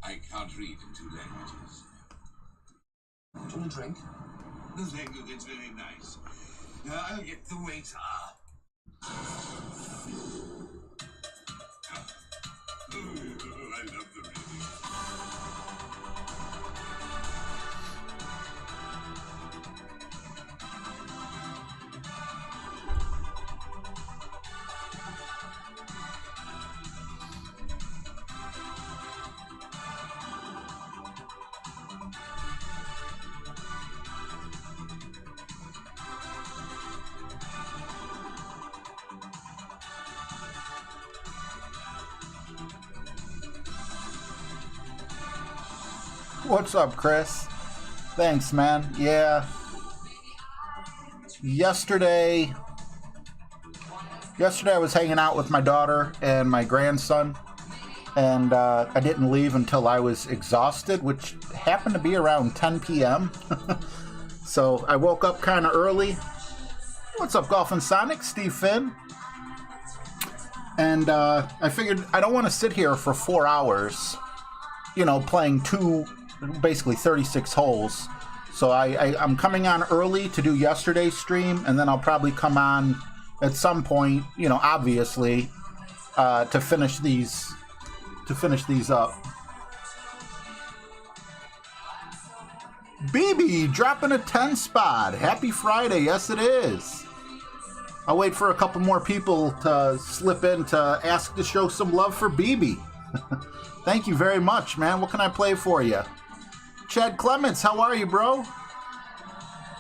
I can't read in 2 languages. Do you want a drink? No, thank you. That's very nice. I'll get the waiter. I love the reading. What's up, Chris? Thanks, man. Yeah. Yesterday I was hanging out with my daughter and my grandson, and I didn't leave until I was exhausted, which happened to be around 10 p.m. So I woke up kind of early. What's up, Golf and Sonic? Steve Finn. And I figured I don't want to sit here for 4 hours, you know, playing basically 36 holes. So I'm coming on early to do yesterday's stream, and then I'll probably come on at some point, you know, obviously, to finish these up. BB dropping a 10 spot. Happy Friday. Yes, it is. I'll wait for a couple more people to slip in to ask to show some love for BB. Thank you very much, man. What can I play for you? Chad Clements, how are you, bro?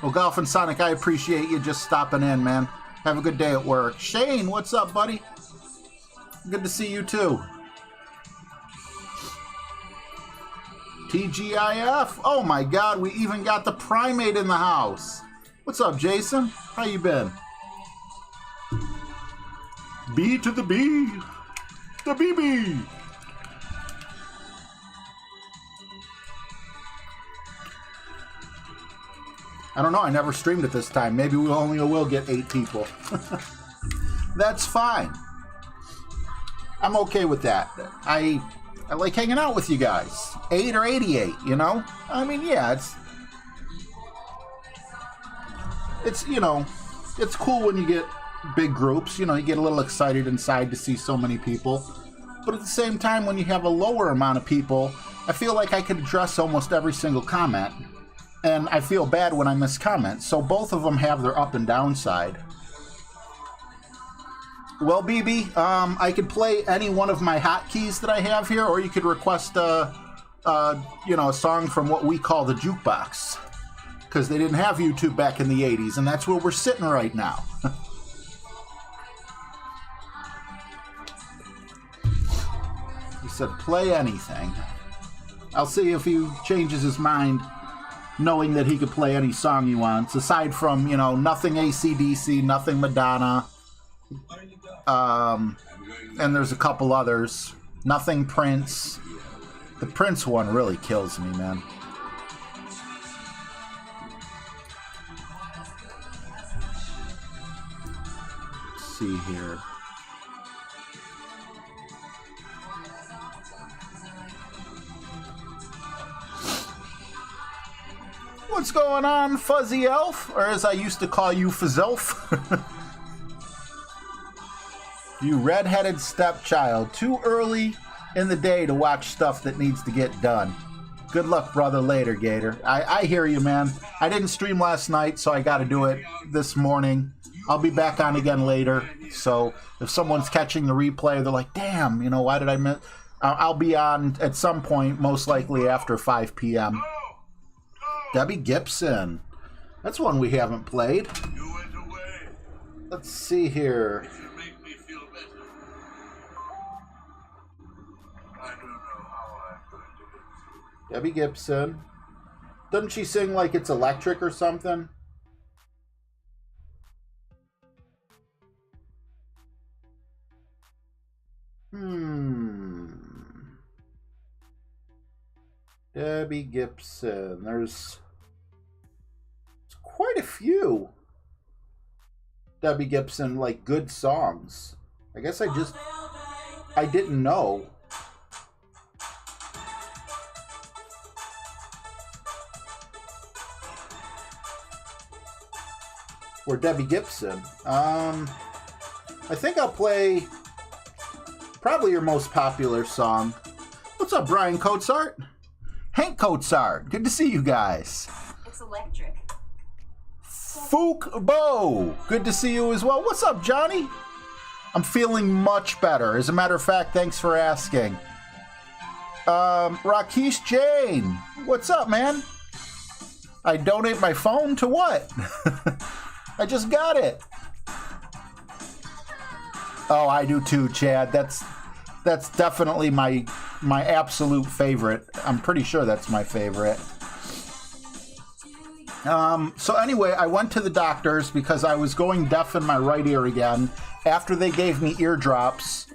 Well, Golf and Sonic, I appreciate you just stopping in, man. Have a good day at work. Shane, what's up, buddy? Good to see you, too. TGIF. Oh, my God, we even got the primate in the house. What's up, Jason? How you been? B to the B. The BB. I don't know. I never streamed it this time. Maybe we only will get 8 people. That's fine. I'm okay with that. I like hanging out with you guys. 8 or 88, you know? I mean, yeah, it's you know, it's cool when you get big groups. You know, you get a little excited inside to see so many people. But at the same time, when you have a lower amount of people, I feel like I could address almost every single comment. And I feel bad when I miss comments. So both of them have their up and down side. Well, BB, I could play any one of my hotkeys that I have here, or you could request you know, a song from what we call the jukebox, because they didn't have YouTube back in the 80s, and that's where we're sitting right now. He said, play anything. I'll see if he changes his mind, knowing that he could play any song he wants, aside from, you know, nothing AC/DC, nothing Madonna, and there's a couple others. Nothing Prince. The Prince one really kills me, man. Let's see here. What's going on, Fuzzy Elf? Or as I used to call you, Fuzzelf. You redheaded stepchild. Too early in the day to watch stuff that needs to get done. Good luck, brother, later, Gator. I hear you, man. I didn't stream last night, so I got to do it this morning. I'll be back on again later. So if someone's catching the replay, they're like, damn, you know, why did I miss? I'll be on at some point, most likely after 5 p.m. Debbie Gibson. That's one we haven't played. Let's see here. Debbie Gibson. Doesn't she sing like it's electric or something? Debbie Gibson. There's quite a few Debbie Gibson, like, good songs. I guess I didn't know. or Debbie Gibson? I think I'll play probably your most popular song. What's up, Brian Coatsart? Hank Coatsart. Good to see you guys. It's electric. Fook Bo. Good to see you as well. What's up, Johnny? I'm feeling much better. As a matter of fact, thanks for asking. Rakesh Jain. What's up, man? I donate my phone to what? I just got it. Oh, I do too, Chad. That's definitely my absolute favorite. I'm pretty sure that's my favorite. So anyway, I went to the doctors because I was going deaf in my right ear again after they gave me eardrops.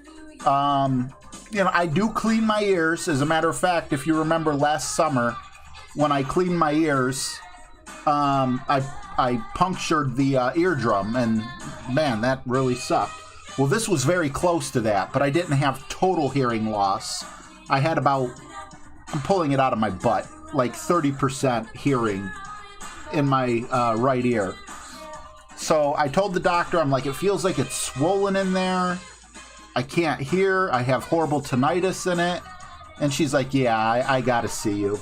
I do clean my ears. As a matter of fact, if you remember last summer when I cleaned my ears, I punctured the eardrum, and man, that really sucked. Well, this was very close to that, but I didn't have total hearing loss. I had about, I'm pulling it out of my butt, like 30% hearing in my right ear. So I told the doctor, I'm like, it feels like it's swollen in there. I can't hear. I have horrible tinnitus in it. And she's like, yeah, I gotta see you.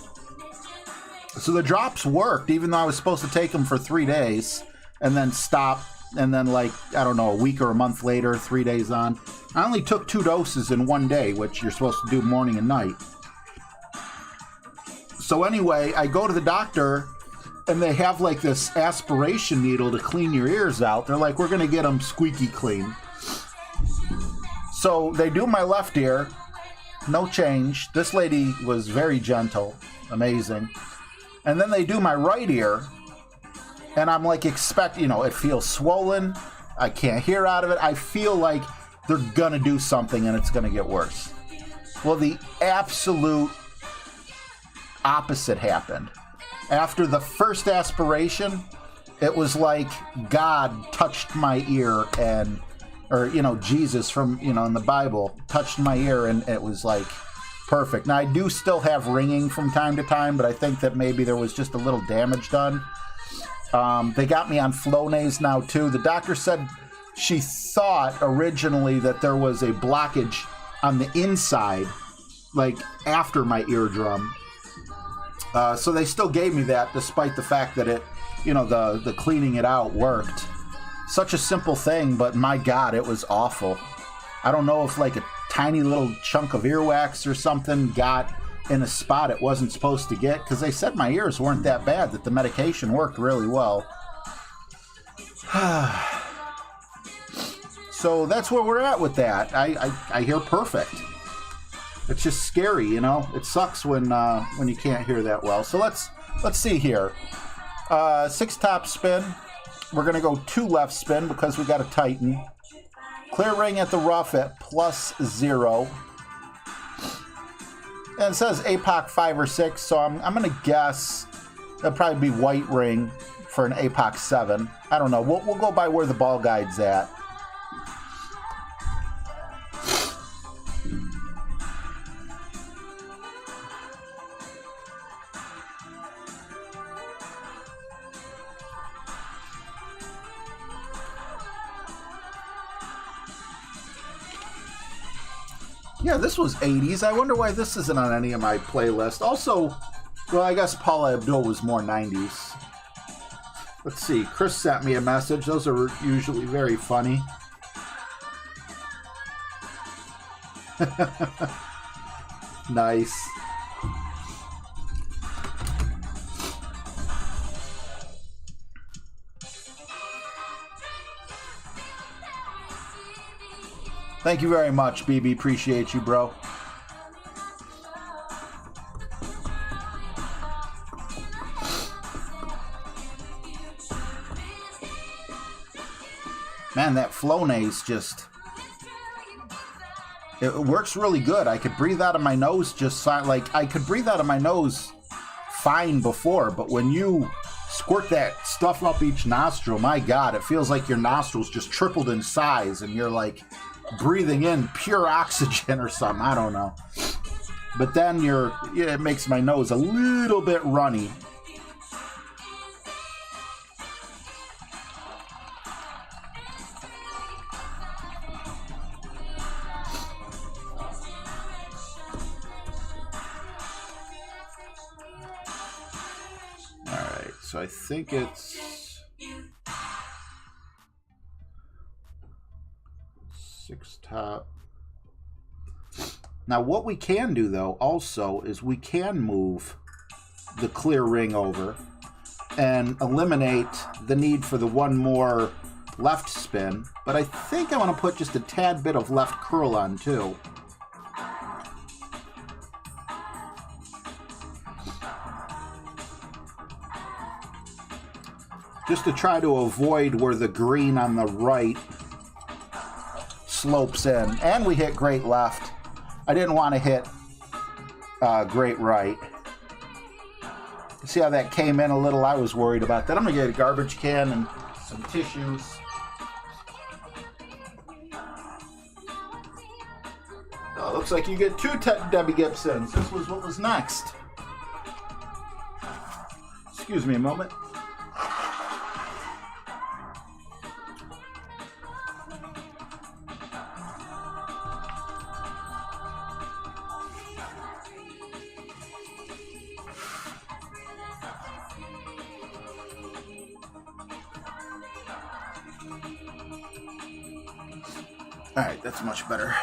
So the drops worked, even though I was supposed to take them for 3 days and then stop. And then, like, I don't know, a week or a month later, 3 days on. I only took 2 doses in 1 day, which you're supposed to do morning and night. So anyway, I go to the doctor, and they have, like, this aspiration needle to clean your ears out. They're like, we're going to get them squeaky clean. So they do my left ear. No change. This lady was very gentle. Amazing. And then they do my right ear. And I'm like, it feels swollen. I can't hear out of it. I feel like they're going to do something and it's going to get worse. Well, the absolute opposite happened. After the first aspiration, it was like God touched my ear or Jesus from, in the Bible touched my ear, and it was like perfect. Now, I do still have ringing from time to time, but I think that maybe there was just a little damage done. They got me on Flonase now, too. The doctor said she thought originally that there was a blockage on the inside, like after my eardrum. So they still gave me that, despite the fact that it, the cleaning it out worked. Such a simple thing, but my God, it was awful. I don't know if like a tiny little chunk of earwax or something got in a spot it wasn't supposed to get, because they said my ears weren't that bad, that the medication worked really well. So that's where we're at with that. I hear perfect. It's just scary, It sucks when you can't hear that well. So let's see here. 6 top spin. We're gonna go 2 left spin because we got a Titan. Clear ring at the rough at +0. And it says APOC 5 or 6, so I'm going to guess it'll probably be white ring for an APOC 7. I don't know. We'll go by where the ball guide's at. Yeah, this was 80s. I wonder why this isn't on any of my playlists. Also, well, I guess Paula Abdul was more 90s. Let's see. Chris sent me a message. Those are usually very funny. Nice. Thank you very much, BB. Appreciate you, bro. Man, that Flonase just... It works really good. I could breathe out of my nose just fine. Like, I could breathe out of my nose fine before, but when you squirt that stuff up each nostril, my God, it feels like your nostrils just tripled in size, and you're like breathing in pure oxygen or something. I don't know. But then it makes my nose a little bit runny. so I think it's 6 top. Now, what we can do, though, also, is we can move the clear ring over and eliminate the need for the one more left spin. But I think I want to put just a tad bit of left curl on, too. Just to try to avoid where the green on the right slopes in. And we hit great left. I didn't want to hit great right. See how that came in a little? I was worried about that. I'm going to get a garbage can and some tissues. Oh, looks like you get 2 Debbie Gibsons. This was what was next. Excuse me a moment. Alright, that's much better.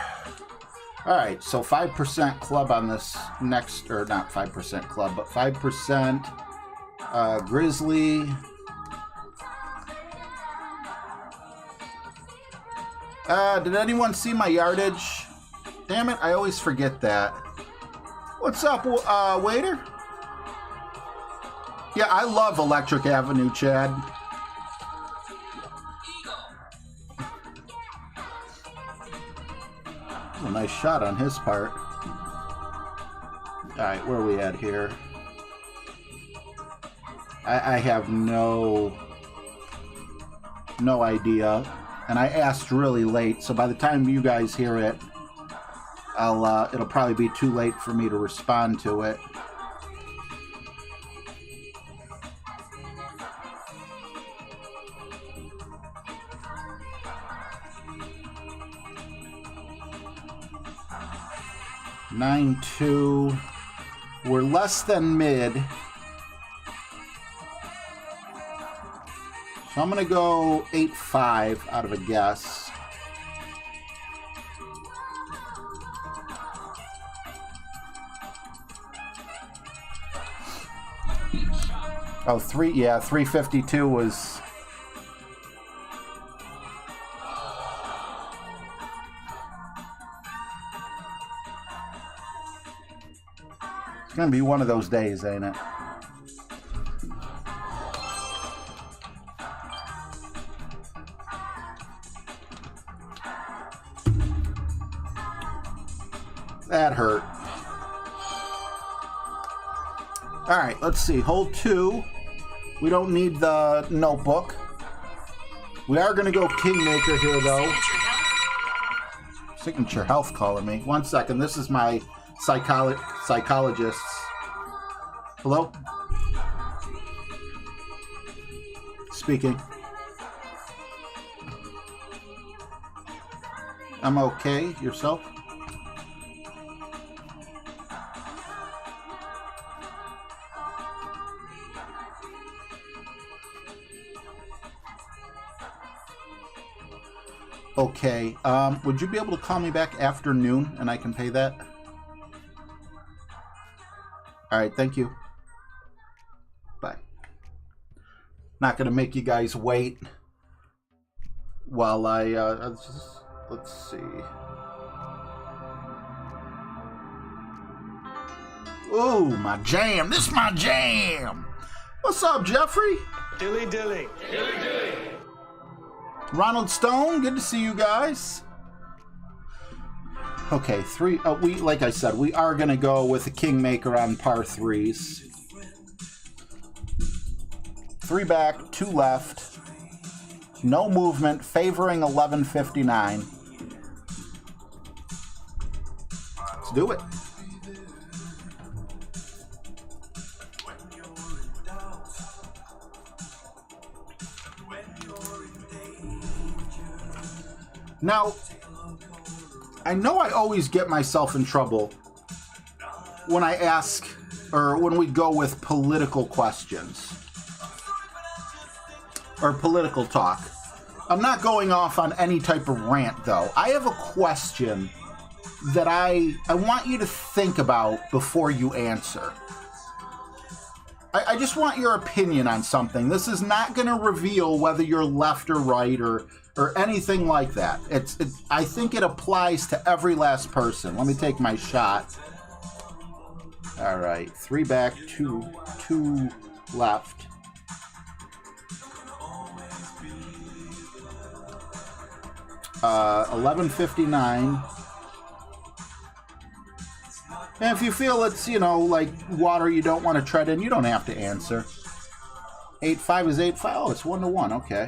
Alright, so 5% club on this next, or not 5% club, but 5% Grizzly. Did anyone see my yardage? Damn it, I always forget that. What's up, waiter? Yeah, I love Electric Avenue, Chad. A nice shot on his part. Alright, where are we at here? I have no idea. And I asked really late, so by the time you guys hear it, it'll probably be too late for me to respond to it. $9.2. We're less than mid. So I'm going to go 8.5 out of a guess. Oh, 352 was... It's going to be one of those days, ain't it? That hurt. All right, let's see. Hole 2. We don't need the notebook. We are going to go Kingmaker here, though. Signature Health calling me. 1 second. This is my psychologist. Hello? Speaking. I'm okay. Yourself? Okay, would you be able to call me back after noon and I can pay that? All right, thank you. Bye. Not gonna make you guys wait while I, let's see. Ooh, my jam, this is my jam. What's up, Jeffrey? Dilly dilly. Dilly dilly. Ronald Stone, good to see you guys. Okay, we like I said, we are gonna go with the Kingmaker on par 3s. 3 back, 2 left. No movement, favoring 1159. Let's do it. Now, I know I always get myself in trouble when I ask, or when we go with political questions. or political talk. I'm not going off on any type of rant, though. I have a question that I want you to think about before you answer. I just want your opinion on something. This is not going to reveal whether you're left or right or anything like that. I think it applies to every last person. Let me take my shot. All right, 3 back, 2 left. $11.59. And if you feel it's, like water you don't want to tread in, you don't have to answer. 8-5 is 8-5. Oh, it's 1-1. Okay.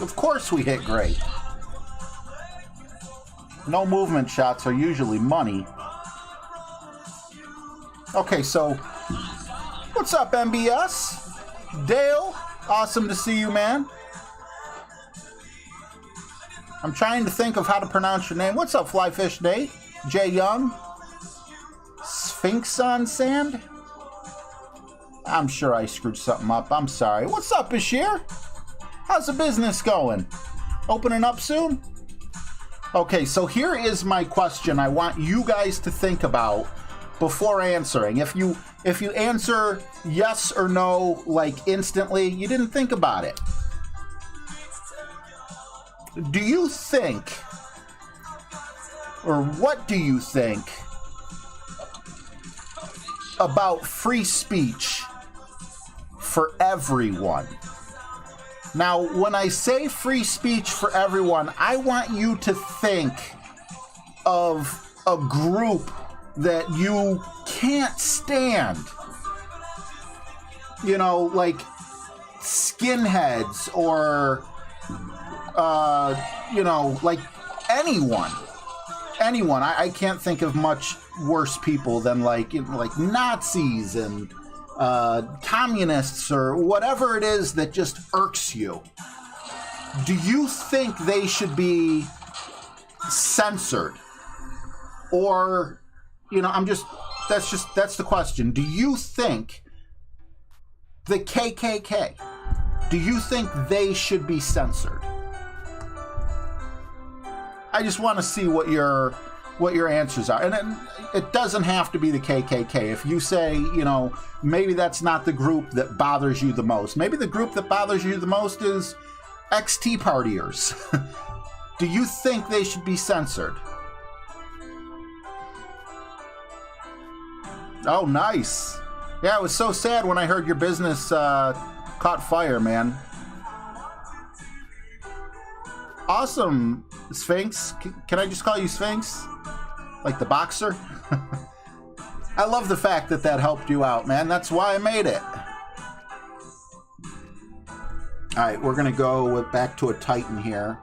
Of course we hit great. No movement shots are usually money. Okay, so what's up, MBS? Dale, awesome to see you, man. I'm trying to think of how to pronounce your name. What's up, Flyfish Nate? Jay Young? Sphinx on Sand? I'm sure I screwed something up. I'm sorry. What's up, Bashir? How's the business going? Opening up soon? Okay, so here is my question I want you guys to think about before answering. If you answer yes or no, like instantly, you didn't think about it. Do you think, or what do you think about free speech for everyone? Now, when I say free speech for everyone, I want you to think of a group that you can't stand. Like skinheads or, like anyone. I can't think of much worse people than like Nazis and communists or whatever it is that just irks you. Do you think they should be censored? Or, that's the question. Do you think the KKK, do you think they should be censored? I just want to see what your answers are. And it doesn't have to be the KKK. If you say, maybe that's not the group that bothers you the most. Maybe the group that bothers you the most is ex-Tea Partiers. Do you think they should be censored? Oh, nice. Yeah, it was so sad when I heard your business caught fire, man. Awesome, Sphinx. Can I just call you Sphinx? Like the boxer? I love the fact that helped you out, man. That's why I made it. All right, we're going to go back to a Titan here.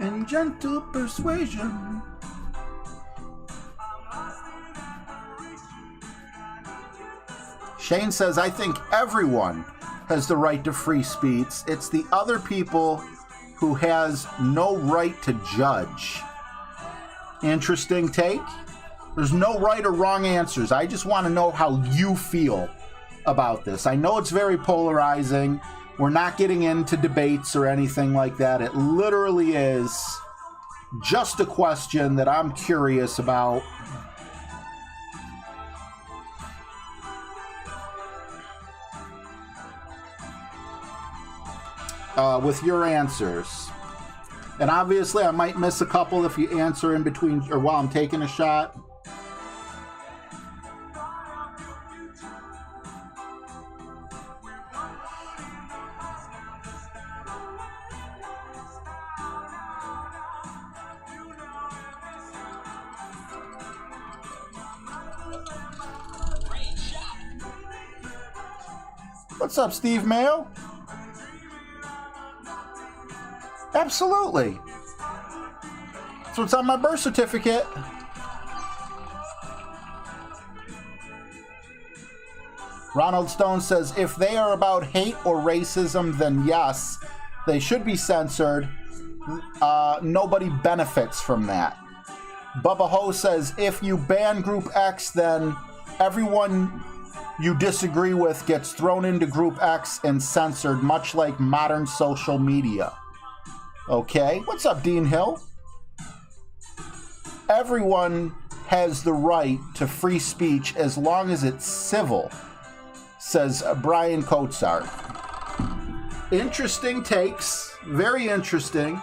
And gentle persuasion. Shane says, I think everyone has the right to free speech. It's the other people who has no right to judge. Interesting take. There's no right or wrong answers. I just want to know how you feel about this. I know it's very polarizing. We're not getting into debates or anything like that. It literally is just a question that I'm curious about. With your answers. And obviously I might miss a couple if you answer in between or while I'm taking a shot. What's up, Steve Mayo? Absolutely. That's what's on my birth certificate. Ronald Stone says, if they are about hate or racism, then yes, they should be censored. Nobody benefits from that. Bubba Ho says, if you ban Group X, then everyone you disagree with gets thrown into Group X and censored, much like modern social media. Okay, what's up, Dean Hill? Everyone has the right to free speech as long as it's civil, says Brian Kotzart. Interesting takes, very interesting.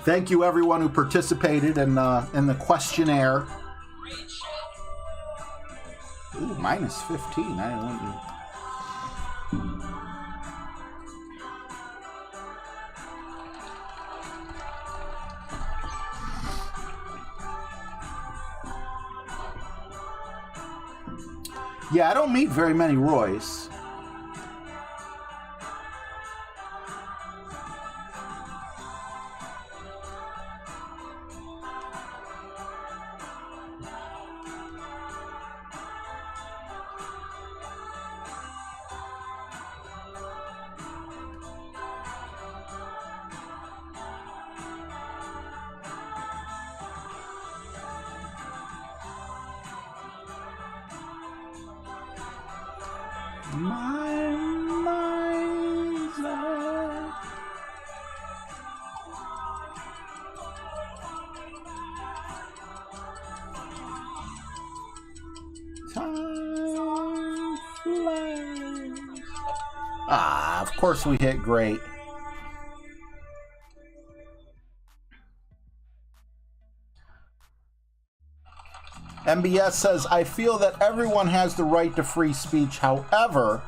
Thank you, everyone who participated in the questionnaire. Ooh, minus 15. I wouldn't. Yeah, I don't meet very many Roys. Of course we hit great. MBS says, I feel that everyone has the right to free speech. However,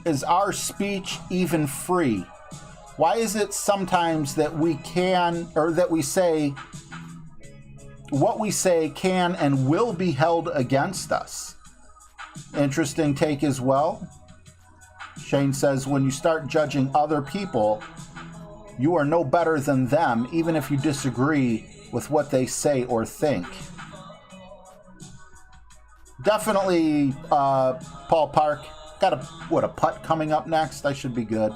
is our speech even free? Why is it sometimes that we can, or that we say, what we say can and will be held against us? Interesting take as well. Shane says, when you start judging other people, you are no better than them, even if you disagree with what they say or think. Definitely, Paul Park. Got a putt coming up next? I should be good.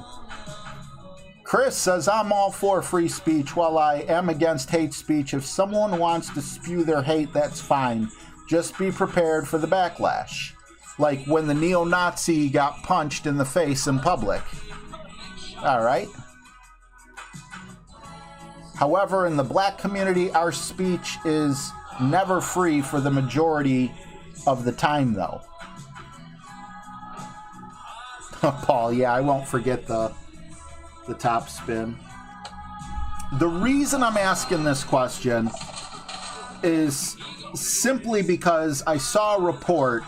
Chris says, I'm all for free speech. While I am against hate speech, if someone wants to spew their hate, that's fine. Just be prepared for the backlash. Like when the neo-Nazi got punched in the face in public. All right. However, in the black community, our speech is never free for the majority of the time, though. Paul, yeah, I won't forget the top spin. The reason I'm asking this question is simply because I saw a report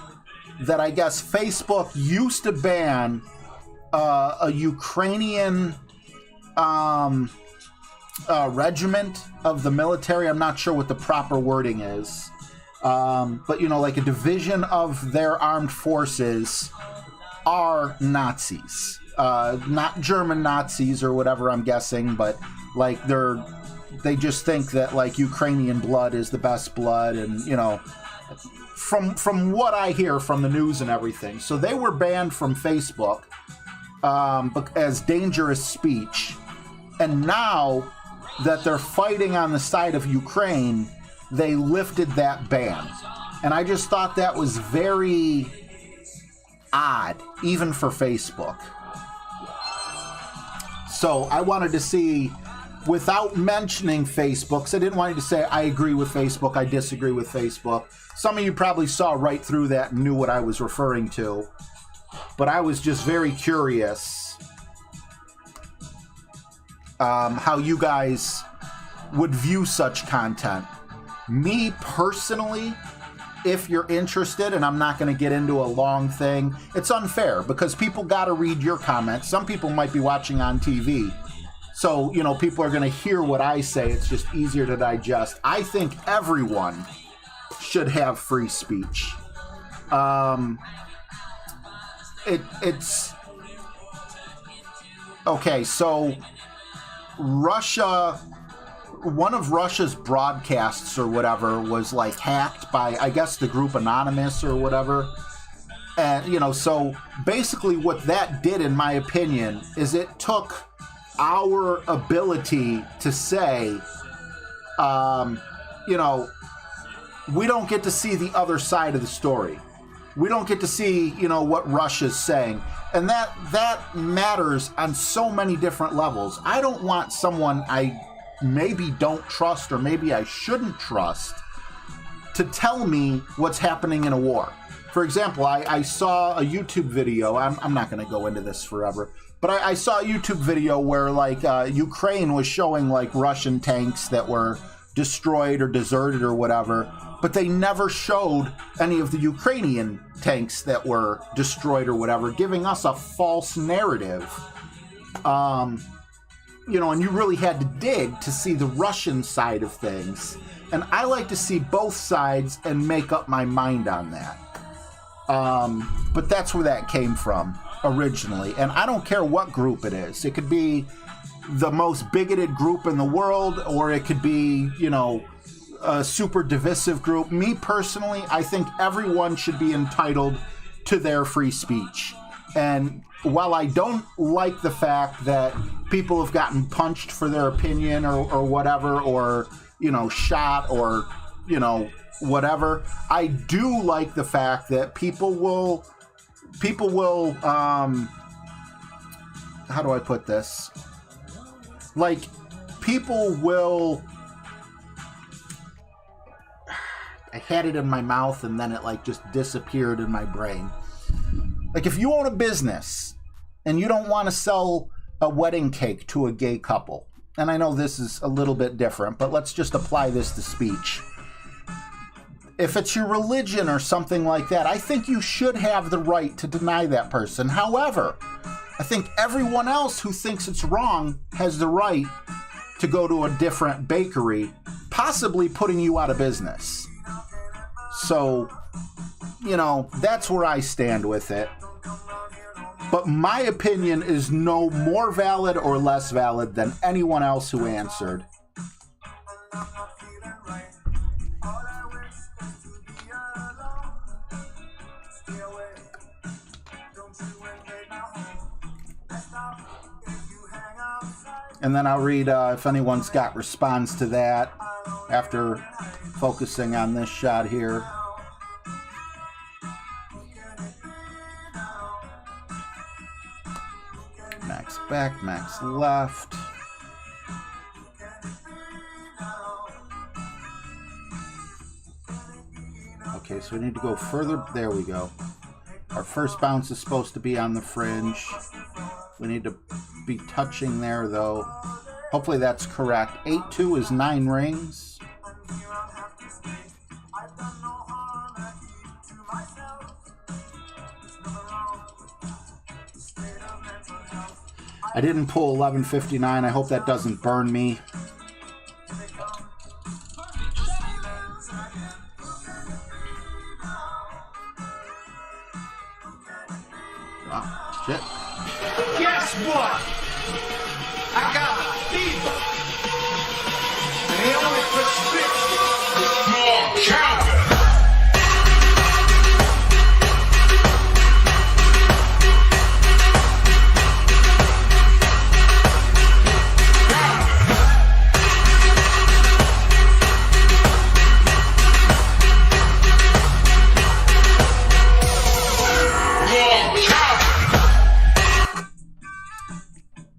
that I guess Facebook used to ban a Ukrainian regiment of the military. I'm not sure what the proper wording is. But, you know, like a division of their armed forces are Nazis. Not German Nazis or whatever, I'm guessing, but like they just think that like Ukrainian blood is the best blood, and you know, from what I hear from the news and everything. So they were banned from Facebook as dangerous speech, and now that they're fighting on the side of Ukraine, they lifted that ban. And I just thought that was very odd, even for Facebook. So I wanted to see, without mentioning Facebook, because I didn't want you to say, I agree with Facebook, I disagree with Facebook. Some of you probably saw right through that and knew what I was referring to. But I was just very curious how you guys would view such content. Me personally, if you're interested, and I'm not going to get into a long thing, it's unfair because people got to read your comments. Some people might be watching on TV. So, you know, people are going to hear what I say. It's just easier to digest. I think everyone should have free speech. It's okay. So Russia one of Russia's broadcasts or whatever was like hacked by, I guess, the group Anonymous or whatever. And, you know, so basically what that did, in my opinion, is it took our ability to say, you know, we don't get to see the other side of the story. We don't get to see, you know, what Russia's saying. And that matters on so many different levels. I don't want someone I maybe don't trust or maybe I shouldn't trust to tell me what's happening in a war. For example, I saw a YouTube video. I'm not going to go into this forever, but I saw a YouTube video where like Ukraine was showing like Russian tanks that were destroyed or deserted or whatever, but they never showed any of the Ukrainian tanks that were destroyed or whatever, giving us a false narrative. You know, and you really had to dig to see the Russian side of things. And I like to see both sides and make up my mind on that. But that's where that came from originally. And I don't care what group it is. It could be the most bigoted group in the world, or it could be, you know, a super divisive group. Me personally, I think everyone should be entitled to their free speech. And while I don't like the fact that people have gotten punched for their opinion or whatever, or, you know, shot or, you know, whatever, I do like the fact that people will, how do I put this? Like, people will, I had it in my mouth and then it like just disappeared in my brain. Like, if you own a business and you don't want to sell a wedding cake to a gay couple, and I know this is a little bit different, but let's just apply this to speech. If it's your religion or something like that, I think you should have the right to deny that person. However, I think everyone else who thinks it's wrong has the right to go to a different bakery, possibly putting you out of business. So, you know, that's where I stand with it. But my opinion is no more valid or less valid than anyone else who answered. And then I'll read if anyone's got response to that after focusing on this shot here. Max back, max left. Okay, so we need to go further. There we go. Our first bounce is supposed to be on the fringe. We need to be touching there, though. Hopefully that's correct. 8-2 is 9 rings. I didn't pull 1159. I hope that doesn't burn me. Oh, shit. Guess what? I got a fever. And the only prescription is more counter.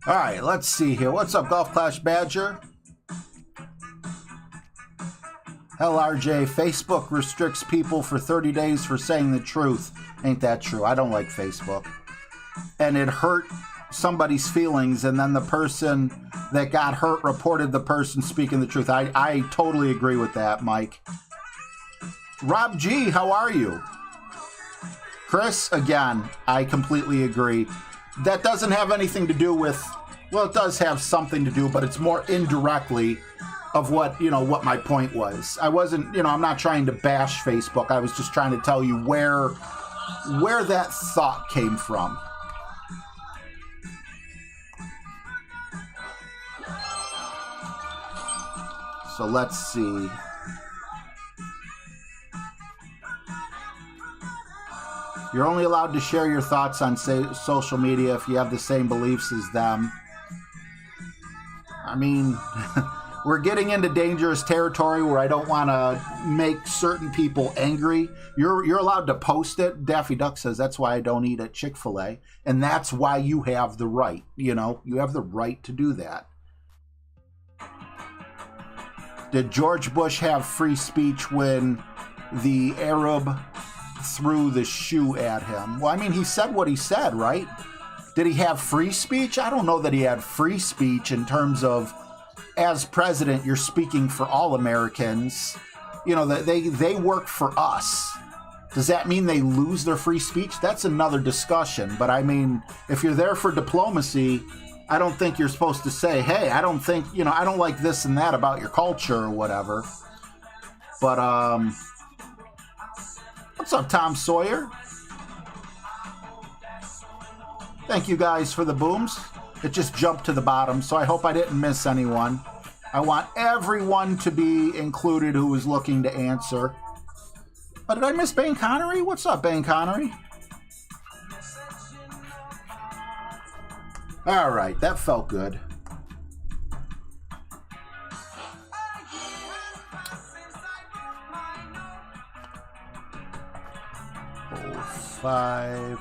All right, let's see here. What's up, Golf Clash Badger? Hell, RJ, Facebook restricts people for 30 days for saying the truth. Ain't that true? I don't like Facebook. And it hurt somebody's feelings, and then the person that got hurt reported the person speaking the truth. I totally agree with that, Mike. Rob G, how are you? Chris, again, I completely agree. That doesn't have anything to do with, well, it does have something to do, but it's more indirectly of what, you know, what my point was. I wasn't, you know, I'm not trying to bash Facebook. I was just trying to tell you where that thought came from. So let's see. You're only allowed to share your thoughts on social media if you have the same beliefs as them. I mean, we're getting into dangerous territory where I don't want to make certain people angry. You're allowed to post it. Daffy Duck says that's why I don't eat at Chick-fil-A. And that's why you have the right. You know, you have the right to do that. Did George Bush have free speech when the Arab threw the shoe at him? Well, I mean, he said what he said, right? Did he have free speech? I don't know that he had free speech in terms of, as president, you're speaking for all Americans. You know, they work for us. Does that mean they lose their free speech? That's another discussion. But I mean, if you're there for diplomacy, I don't think you're supposed to say, hey, I don't think, you know, I don't like this and that about your culture or whatever. But, what's up, Tom Sawyer? Thank you guys for the booms. It just jumped to the bottom, so I hope I didn't miss anyone. I want everyone to be included who is looking to answer. Oh, did I miss Bane Connery? What's up, Bane Connery? All right, that felt good. Five.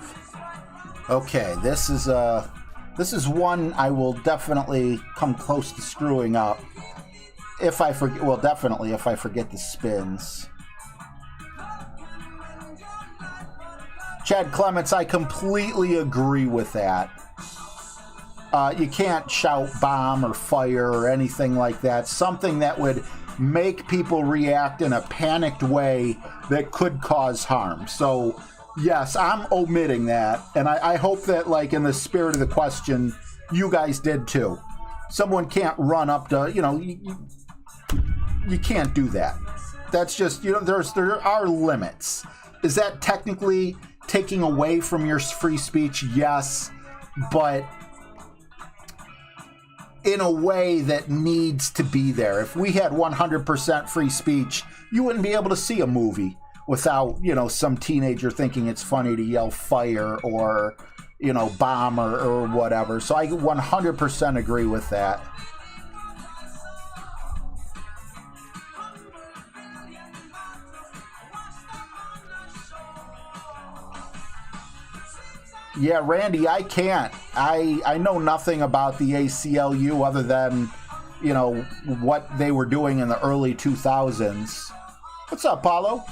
Okay, this is one I will definitely come close to screwing up. If I forget, well, definitely if I forget the spins. Chad Clements, I completely agree with that. You can't shout bomb or fire or anything like that. Something that would make people react in a panicked way that could cause harm. So, yes, I'm omitting that. And I hope that, like, in the spirit of the question, you guys did too. Someone can't run up to, you know, you can't do that. That's just, you know, there are limits. Is that technically taking away from your free speech? Yes, but in a way that needs to be there. If we had 100% free speech, you wouldn't be able to see a movie without, you know, some teenager thinking it's funny to yell fire or, you know, bomb or whatever. So I 100% agree with that. Yeah, Randy, I can't. I know nothing about the ACLU other than, you know, what they were doing in the early 2000s. What's up, Paulo?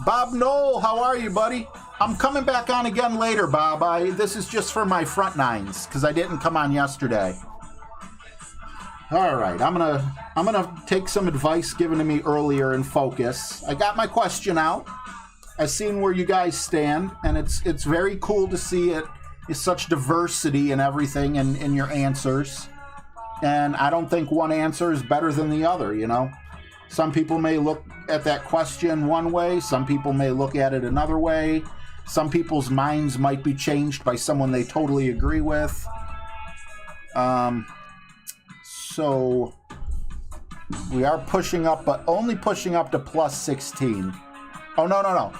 Bob Knoll, how are you, buddy? I'm coming back on again later, Bob. This is just for my front nines because I didn't come on yesterday. All right, I'm gonna take some advice given to me earlier and focus. I got my question out. I've seen where you guys stand, and it's very cool to see it is such diversity and everything in your answers. And I don't think one answer is better than the other, you know? Some people may look at that question one way, some people may look at it another way. Some people's minds might be changed by someone they totally agree with. So we are pushing up, but only pushing up to plus 16. Oh, no.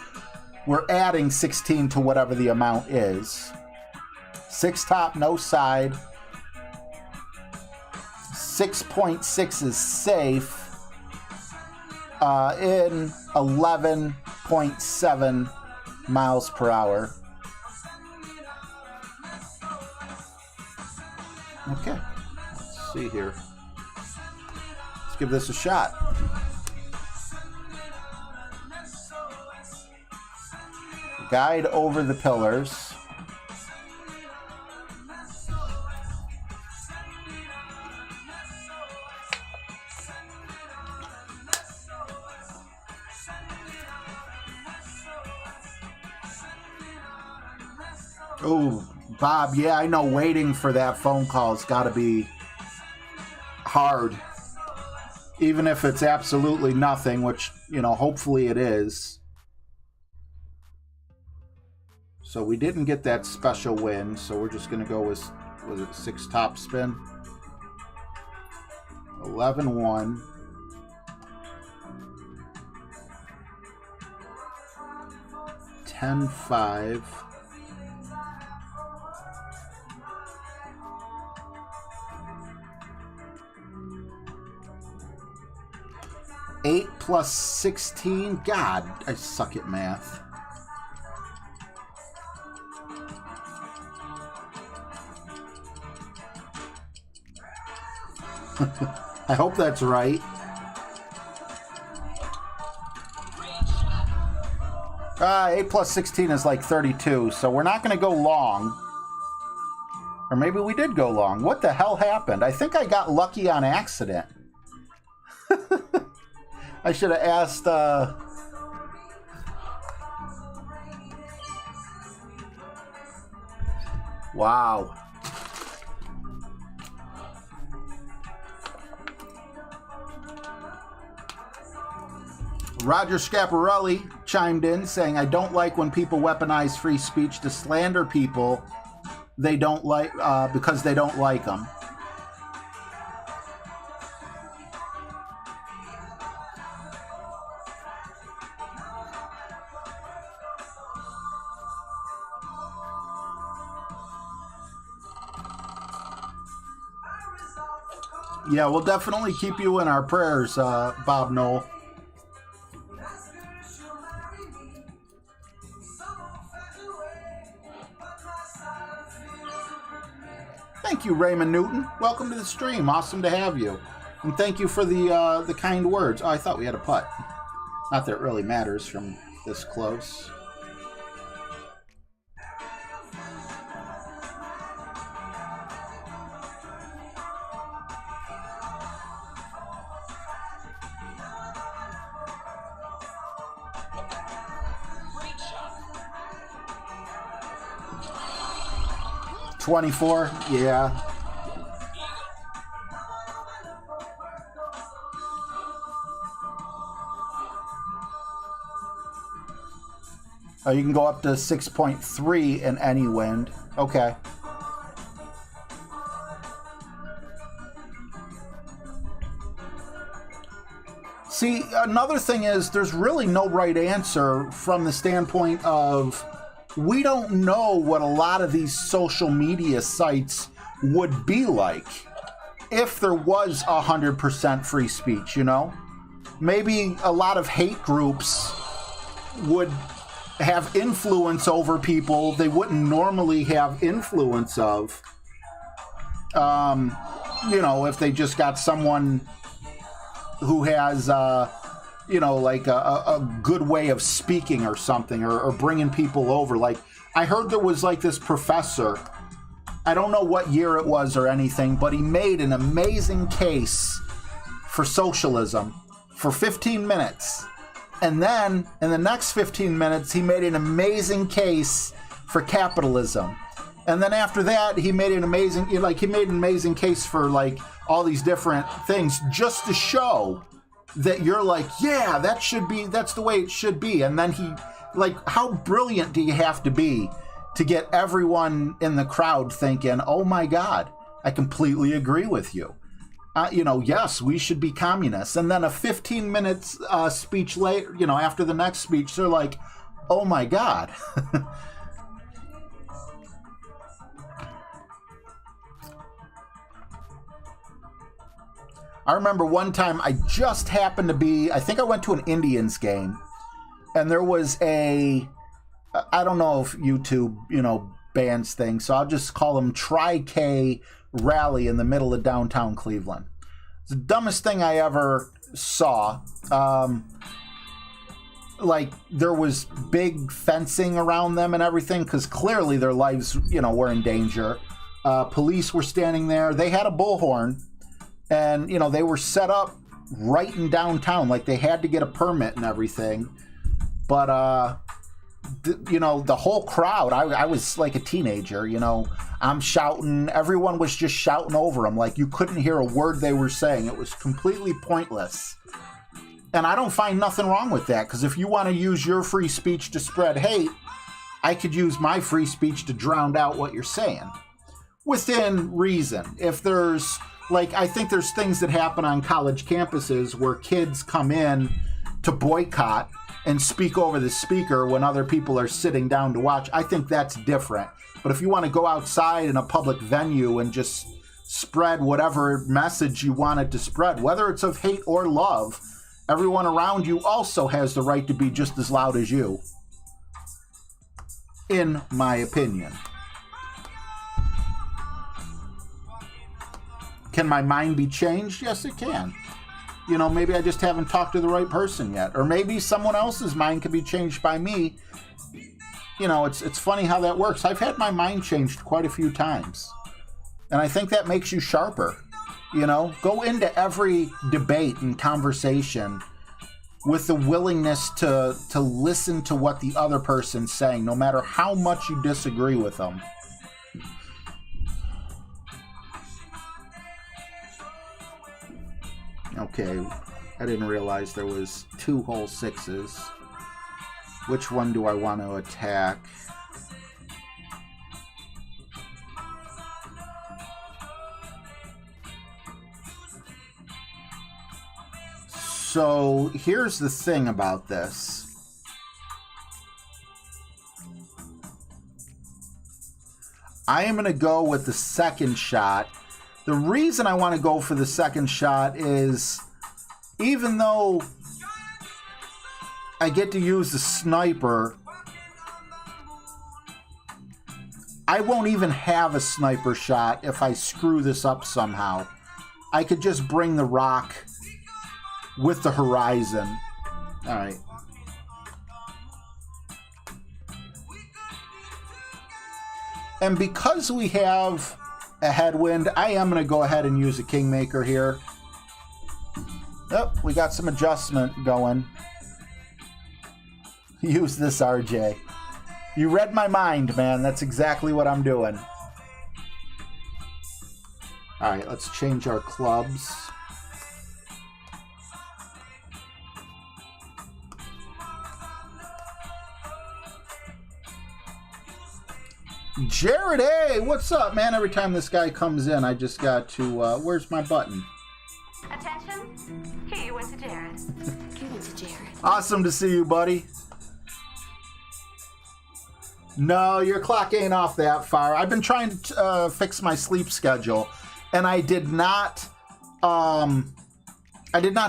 We're adding 16 to whatever the amount is. 6 top, no side. 6.6 is safe. In 11.7 miles per hour. Okay, let's see here. Let's give this a shot. Guide over the pillars. Oh, Bob, yeah, I know waiting for that phone call's got to be hard. Even if it's absolutely nothing, which, you know, hopefully it is. So we didn't get that special win, so we're just going to go with, was it 6 top spin? 11-1. $10-5. $8 plus 16. God, I suck at math. I hope that's right. 8 plus 16 is like 32, so we're not going to go long. Or maybe we did go long. What the hell happened? I think I got lucky on accident. I should have asked... Wow. Roger Scaparelli chimed in saying, I don't like when people weaponize free speech to slander people they don't like because they don't like them. Yeah, we'll definitely keep you in our prayers, Bob Knoll. Thank you, Raymond Newton. Welcome to the stream. Awesome to have you. And thank you for the kind words. Oh, I thought we had a putt. Not that it really matters from this close. $24, yeah. Oh, you can go up to 6.3 in any wind. Okay. See, another thing is there's really no right answer from the standpoint of we don't know what a lot of these social media sites would be like if there was 100% free speech, you know? Maybe a lot of hate groups would have influence over people they wouldn't normally have influence of. You know, if they just got someone who has like a good way of speaking or something, or bringing people over. Like, I heard there was like this professor, I don't know what year it was or anything, but he made an amazing case for socialism for 15 minutes. And then in the next 15 minutes, he made an amazing case for capitalism. And then after that, he made an amazing case for like all these different things just to show that you're like, yeah, that's the way it should be. And then he, like, how brilliant do you have to be to get everyone in the crowd thinking, oh my God, I completely agree with you. Yes, we should be communists. And then a 15 minutes speech later, after the next speech, they're like, oh my God. I remember one time I just happened to be, I think I went to an Indians game, and there was I don't know if YouTube, bans things, so I'll just call them Tri-K rally in the middle of downtown Cleveland. It's the dumbest thing I ever saw. Like, there was big fencing around them and everything, because clearly their lives, were in danger. Police were standing there. They had a bullhorn. And, they were set up right in downtown. Like, they had to get a permit and everything. But, the whole crowd, I was like a teenager, I'm shouting. Everyone was just shouting over them. Like, you couldn't hear a word they were saying. It was completely pointless. And I don't find nothing wrong with that. Because if you want to use your free speech to spread hate, I could use my free speech to drown out what you're saying. Within reason. If there's Like, I think there's things that happen on college campuses where kids come in to boycott and speak over the speaker when other people are sitting down to watch. I think that's different. But if you want to go outside in a public venue and just spread whatever message you want it to spread, whether it's of hate or love, everyone around you also has the right to be just as loud as you. In my opinion. Can my mind be changed? Yes, it can. You know, maybe I just haven't talked to the right person yet. Or maybe someone else's mind can be changed by me. You know, it's funny how that works. I've had my mind changed quite a few times. And I think that makes you sharper. You know, go into every debate and conversation with the willingness to listen to what the other person's saying, no matter how much you disagree with them. Okay, I didn't realize there was 2 whole 6s. Which one do I want to attack? So here's the thing about this. I am going to go with the second shot. The reason I want to go for the second shot is, even though I get to use the sniper, I won't even have a sniper shot if I screw this up somehow. I could just bring the rock with the horizon. All right. And because we have a headwind, I am going to go ahead and use a Kingmaker here. Yep, we got some adjustment going. Use this, RJ. You read my mind, man. That's exactly what I'm doing. All right, let's change our clubs. Jared, hey, what's up, man? Every time this guy comes in, I just got to, where's my button? Attention, here you went to Jared. You went to Jared. Awesome to see you, buddy. No, your clock ain't off that far. I've been trying to fix my sleep schedule, and I did not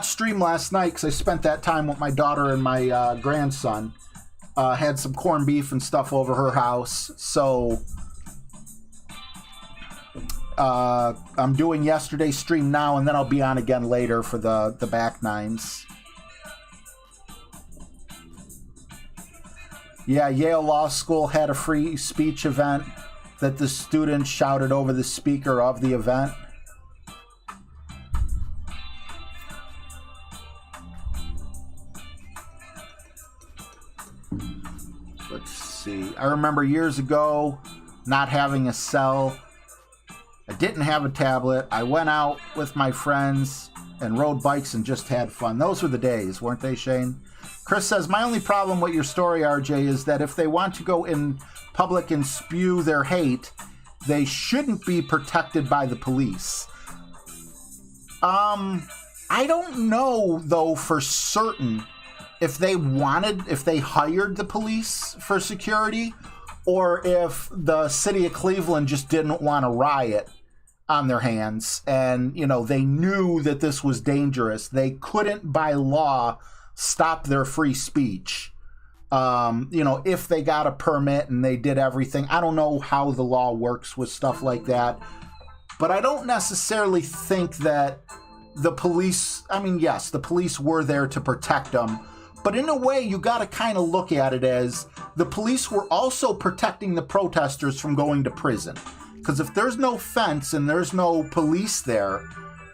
stream last night because I spent that time with my daughter and my grandson. Had some corned beef and stuff over her house, so I'm doing yesterday's stream now, and then I'll be on again later for the back nines. Yeah, Yale Law School had a free speech event that the students shouted over the speaker of the event. Let's see. I remember years ago not having a cell. I didn't have a tablet. I went out with my friends and rode bikes and just had fun. Those were the days, weren't they, Shane? Chris says, my only problem with your story, RJ, is that if they want to go in public and spew their hate, they shouldn't be protected by the police. I don't know, though, for certain if they hired the police for security, or if the city of Cleveland just didn't want a riot on their hands, and, you know, they knew that this was dangerous. They couldn't, by law, stop their free speech. You know, if they got a permit and they did everything. I don't know how the law works with stuff like that, but I don't necessarily think that the police, I mean, yes, the police were there to protect them, but in a way, you got to kind of look at it as the police were also protecting the protesters from going to prison. Because if there's no fence and there's no police there,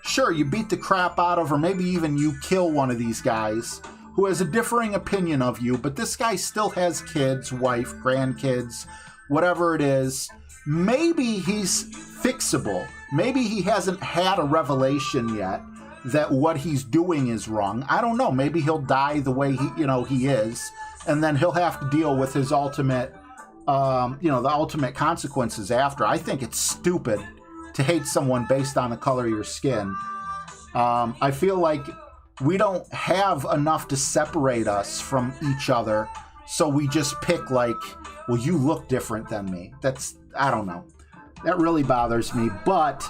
sure, you beat the crap out of, or maybe even you kill one of these guys who has a differing opinion of you, but this guy still has kids, wife, grandkids, whatever it is. Maybe he's fixable. Maybe he hasn't had a revelation yet that what he's doing is wrong. I don't know. Maybe he'll die the way he is, and then he'll have to deal with his ultimate, the ultimate consequences after. I think it's stupid to hate someone based on the color of your skin. I feel like we don't have enough to separate us from each other, so we just pick like, well, you look different than me. I don't know. That really bothers me. But,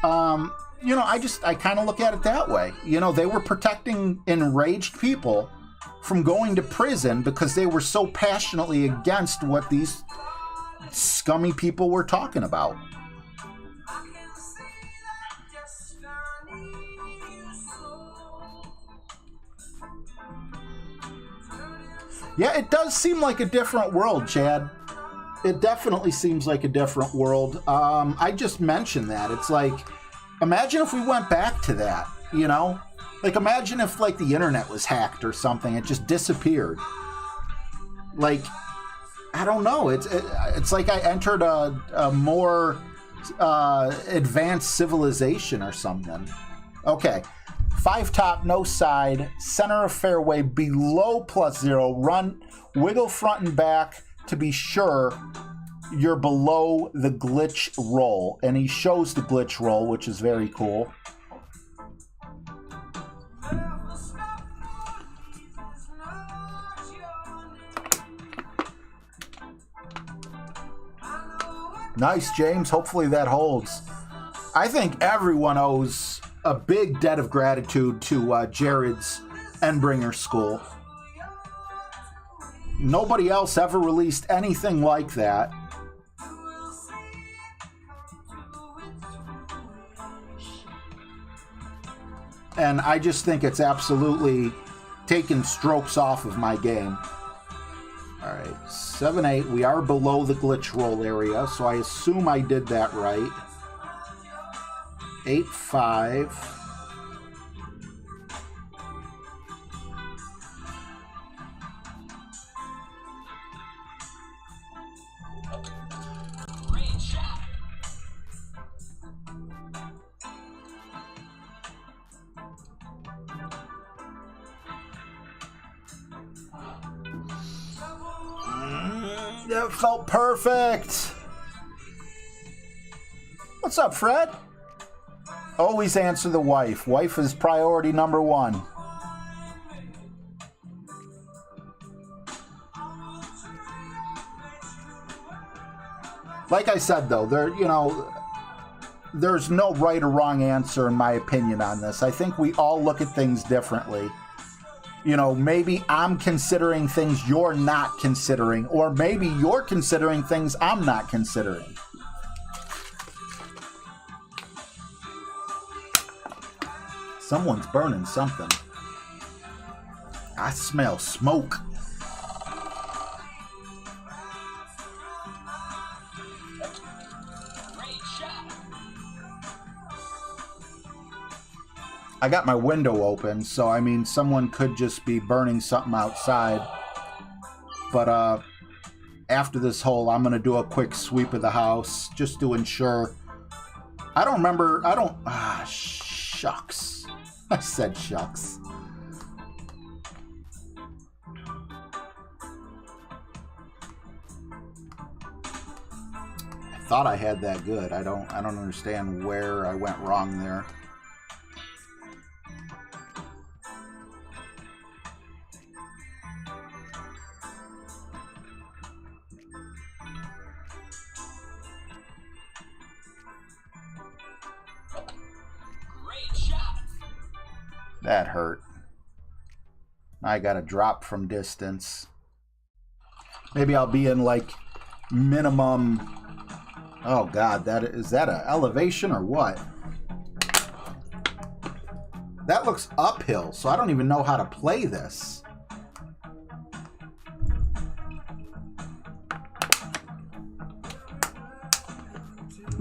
you know, I kind of look at it that way. You know, they were protecting enraged people from going to prison because they were so passionately against what these scummy people were talking about. Yeah, it does seem like a different world, Chad. It definitely seems like a different world. I just mentioned that. It's like, imagine if we went back to that, you know? Like, imagine if, like, the internet was hacked or something. It just disappeared. Like, I don't know. It's like I entered a more advanced civilization or something. Okay. 5 top, no side, center of fairway below +0. Run, wiggle front and back to be sure you're below the glitch roll. And he shows the glitch roll, which is very cool. Nice, James. Hopefully that holds. I think everyone owes a big debt of gratitude to Jared's Endbringer School. Nobody else ever released anything like that. And I just think it's absolutely taken strokes off of my game. All right, 7-8. We are below the glitch roll area, so I assume I did that right. 8-5. Great shot. That felt perfect. What's up, Fred? Always answer the wife. Wife is priority number 1. Like I said, though, there's no right or wrong answer in my opinion on this. I think we all look at things differently. You know, maybe I'm considering things you're not considering, or maybe you're considering things I'm not considering. Someone's burning something. I smell smoke. Great shot. I got my window open, so I mean, someone could just be burning something outside. But after this hole, I'm gonna do a quick sweep of the house just to ensure. Shucks. I said shucks. I thought I had that good. I don't understand where I went wrong there. Great shot. That hurt. I got a drop from distance. Maybe I'll be in like minimum. Oh God, is that an elevation or what? That looks uphill, so I don't even know how to play this.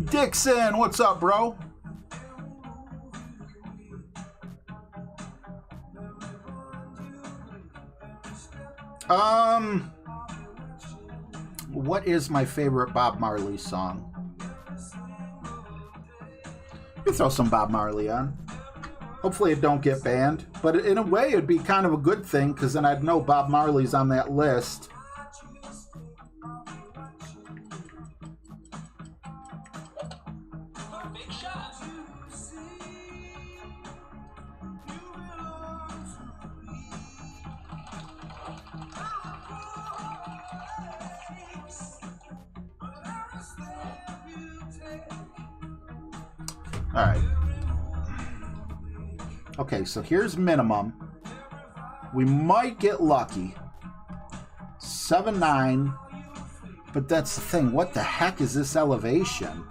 Dixon, what's up, bro? What is my favorite Bob Marley song? You throw some Bob Marley on. Hopefully it don't get banned. But in a way, it'd be kind of a good thing, because then I'd know Bob Marley's on that list. Perfect All right. Okay, so here's minimum. We might get lucky. 7-9. But that's the thing. What the heck is this elevation?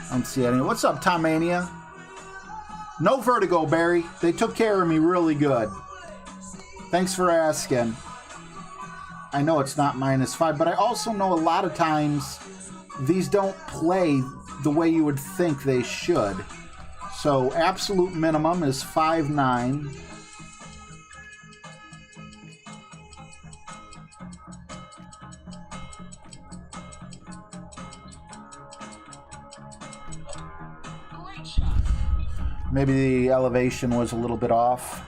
I don't see any. What's up, Tomania? No vertigo, Barry. They took care of me really good. Thanks for asking. I know it's not -5, but I also know a lot of times these don't play the way you would think they should. So absolute minimum is 5-9. Great shot. Maybe the elevation was a little bit off.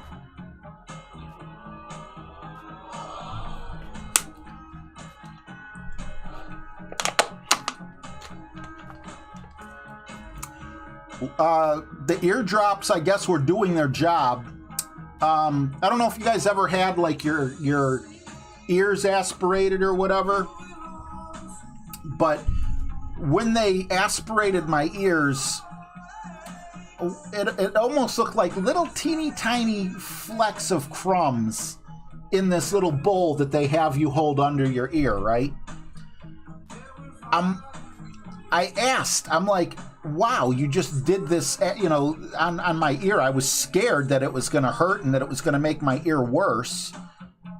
The eardrops, I guess, were doing their job. I don't know if you guys ever had like your ears aspirated or whatever, but when they aspirated my ears, it almost looked like little teeny tiny flecks of crumbs in this little bowl that they have you hold under your ear, right? I asked, I'm like, wow, you just did this, you know, on my ear. I was scared that it was going to hurt and that it was going to make my ear worse.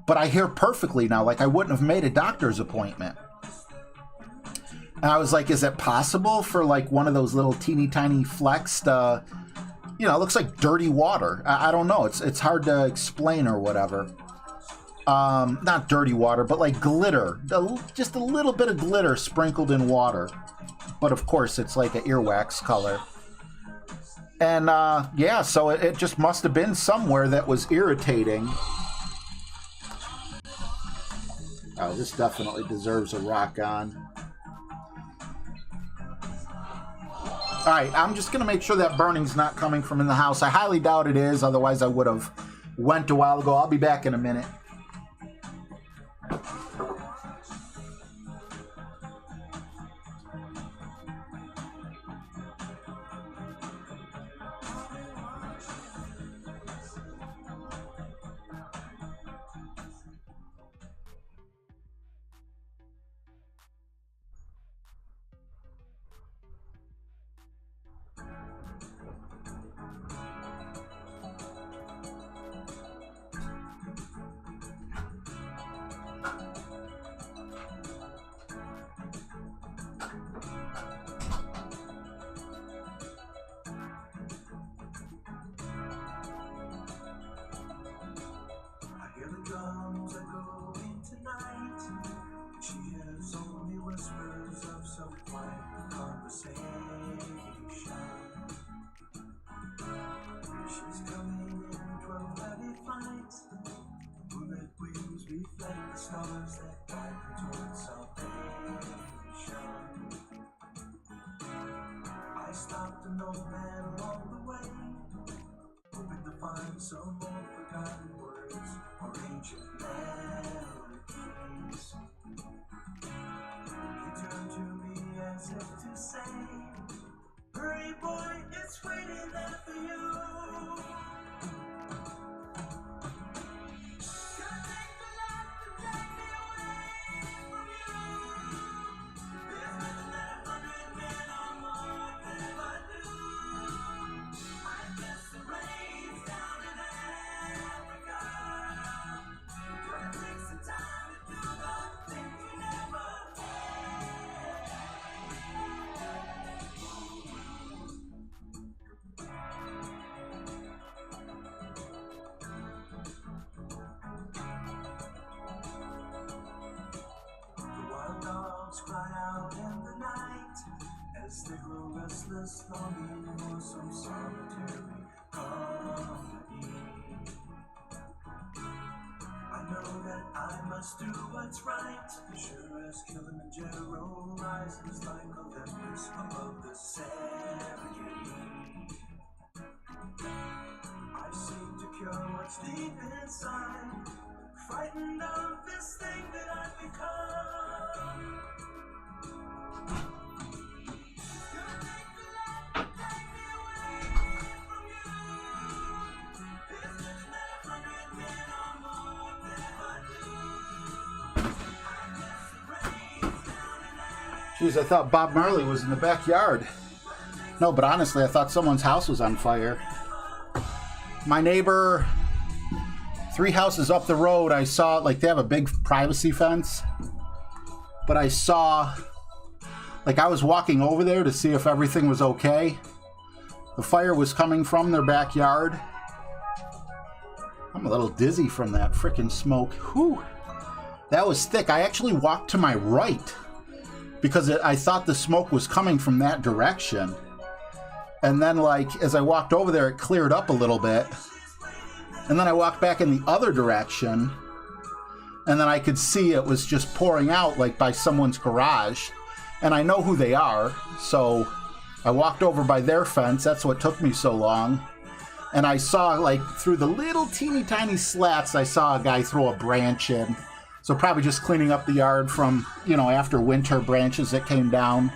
But I hear perfectly now, like I wouldn't have made a doctor's appointment. And I was like, is it possible for like one of those little teeny tiny flecks to, you know, it looks like dirty water. I don't know. It's hard to explain or whatever. Not dirty water, but like glitter. Just a little bit of glitter sprinkled in water. But of course, it's like an earwax color. And yeah, so it just must have been somewhere that was irritating. Oh, this definitely deserves a rock on. All right, I'm just going to make sure that burning's not coming from in the house. I highly doubt it is, otherwise I would have went a while ago. I'll be back in a minute. Some more forgotten words or ancient melodies. He turned to me as if to say, hurry boy, it's waiting there for you. Can't take the love to take me away from you. There's nothing that 100 men or more can ever do. I guess the rain's down in Africa. Gonna take some time to do the things you never The wild dogs cry out in the night as they grow restless, longing for some solitary company. I know that I must do what's right, sure as Kilimanjaro rises like Olympus above the Serengeti. I seek to cure what's deep inside, frightened of this thing that I've become. Jeez, I thought Bob Marley was in the backyard. No, but honestly, I thought someone's house was on fire. My neighbor, 3 houses up the road, I saw, like, they have a big privacy fence. But I saw, like, I was walking over there to see if everything was okay. The fire was coming from their backyard. I'm a little dizzy from that frickin' smoke. Whew. That was thick. I actually walked to my right because I thought the smoke was coming from that direction. And then, like, as I walked over there, it cleared up a little bit. And then I walked back in the other direction, and then I could see it was just pouring out, like, by someone's garage. And I know who they are, so I walked over by their fence. That's what took me so long. And I saw, like, through the little teeny tiny slats, I saw a guy throw a branch in. So probably just cleaning up the yard from, you know, after winter branches that came down.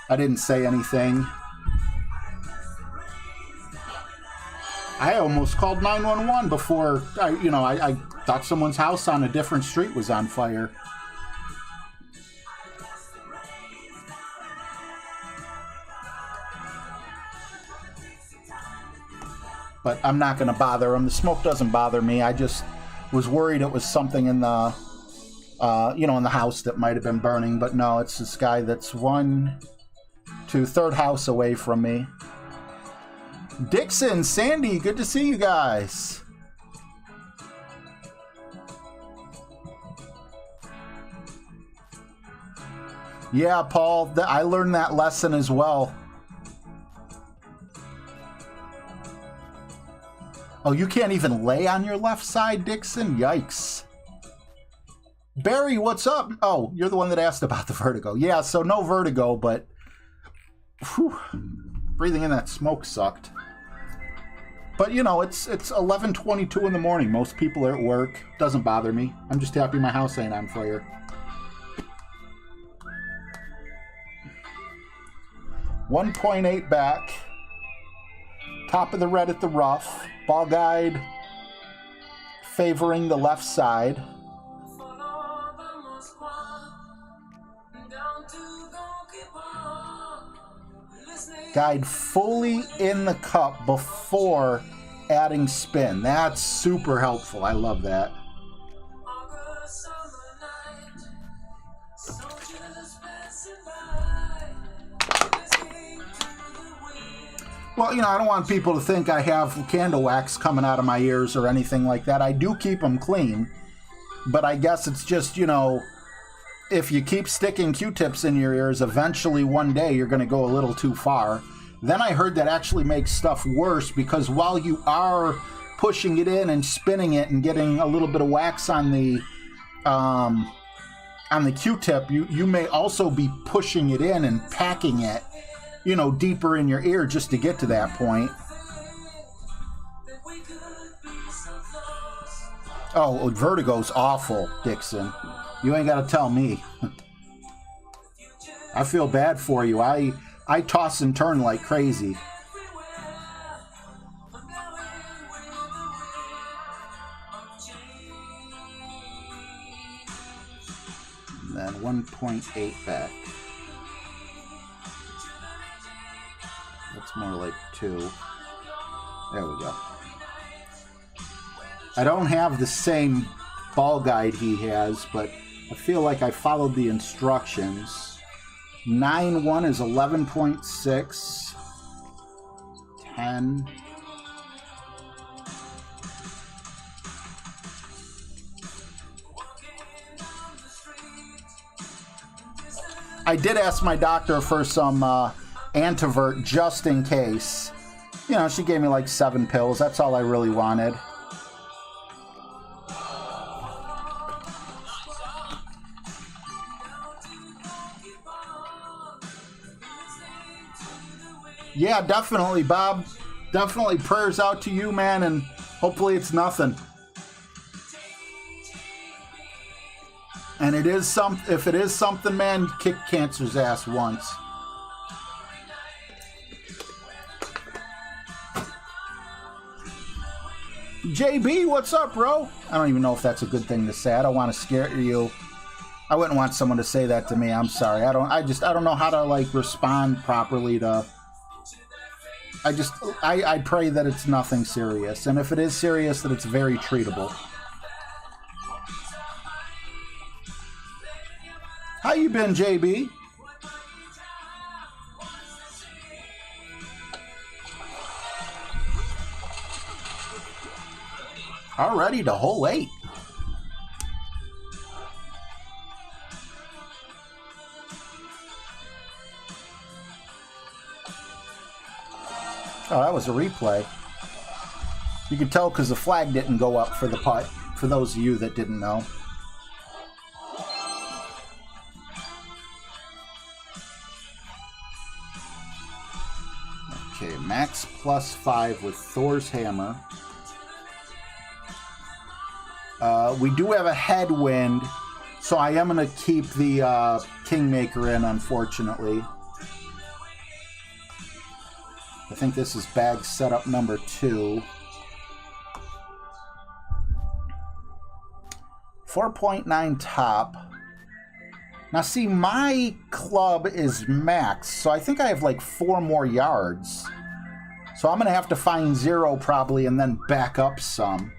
I didn't say anything. I almost called 911 before, I thought someone's house on a different street was on fire. But I'm not going to bother him. The smoke doesn't bother me. I just was worried it was something in the, in the house that might have been burning. But no, it's this guy that's 3rd house away from me. Dixon, Sandy, good to see you guys. Yeah, Paul, I learned that lesson as well. Oh, you can't even lay on your left side, Dixon? Yikes. Barry, what's up? Oh, you're the one that asked about the vertigo. Yeah, so no vertigo, but whew, breathing in that smoke sucked. But, you know, it's 11:22 in the morning. Most people are at work. Doesn't bother me. I'm just happy my house ain't on fire. .8 back. Top of the red at the rough. Ball guide favoring the left side. Guide fully in the cup before adding spin. That's super helpful. I love that. Well, I don't want people to think I have candle wax coming out of my ears or anything like that. I do keep them clean, but I guess it's just, if you keep sticking Q-tips in your ears, eventually one day you're going to go a little too far. Then I heard that actually makes stuff worse because while you are pushing it in and spinning it and getting a little bit of wax on the Q-tip, you may also be pushing it in and packing it, deeper in your ear just to get to that point. Oh, vertigo's awful, Dixon. You ain't got to tell me. I feel bad for you. I toss and turn like crazy. And then 1.8 back. That's more like 2. There we go. I don't have the same ball guide he has, but I feel like I followed the instructions. 9-1 is 11.6. 10. I did ask my doctor for some Antivert just in case. She gave me like 7 pills. That's all I really wanted. Yeah, definitely, Bob. Definitely prayers out to you, man, and hopefully it's nothing. And if it is something, man, kick cancer's ass once. JB, what's up, bro? I don't even know if that's a good thing to say. I don't want to scare you. I wouldn't want someone to say that to me. I'm sorry. I don't know how to like respond properly to. I pray that it's nothing serious, and if it is serious, that it's very treatable. How you been, JB? Already the whole 8. Oh, that was a replay. You can tell because the flag didn't go up for the putt, for those of you that didn't know. Okay, max +5 with Thor's hammer. We do have a headwind, so I am going to keep the Kingmaker in, unfortunately. I think this is bag setup number 2. 4.9 top. Now see, my club is max, so I think I have like 4 more yards. So I'm going to have to find 0 probably and then back up some.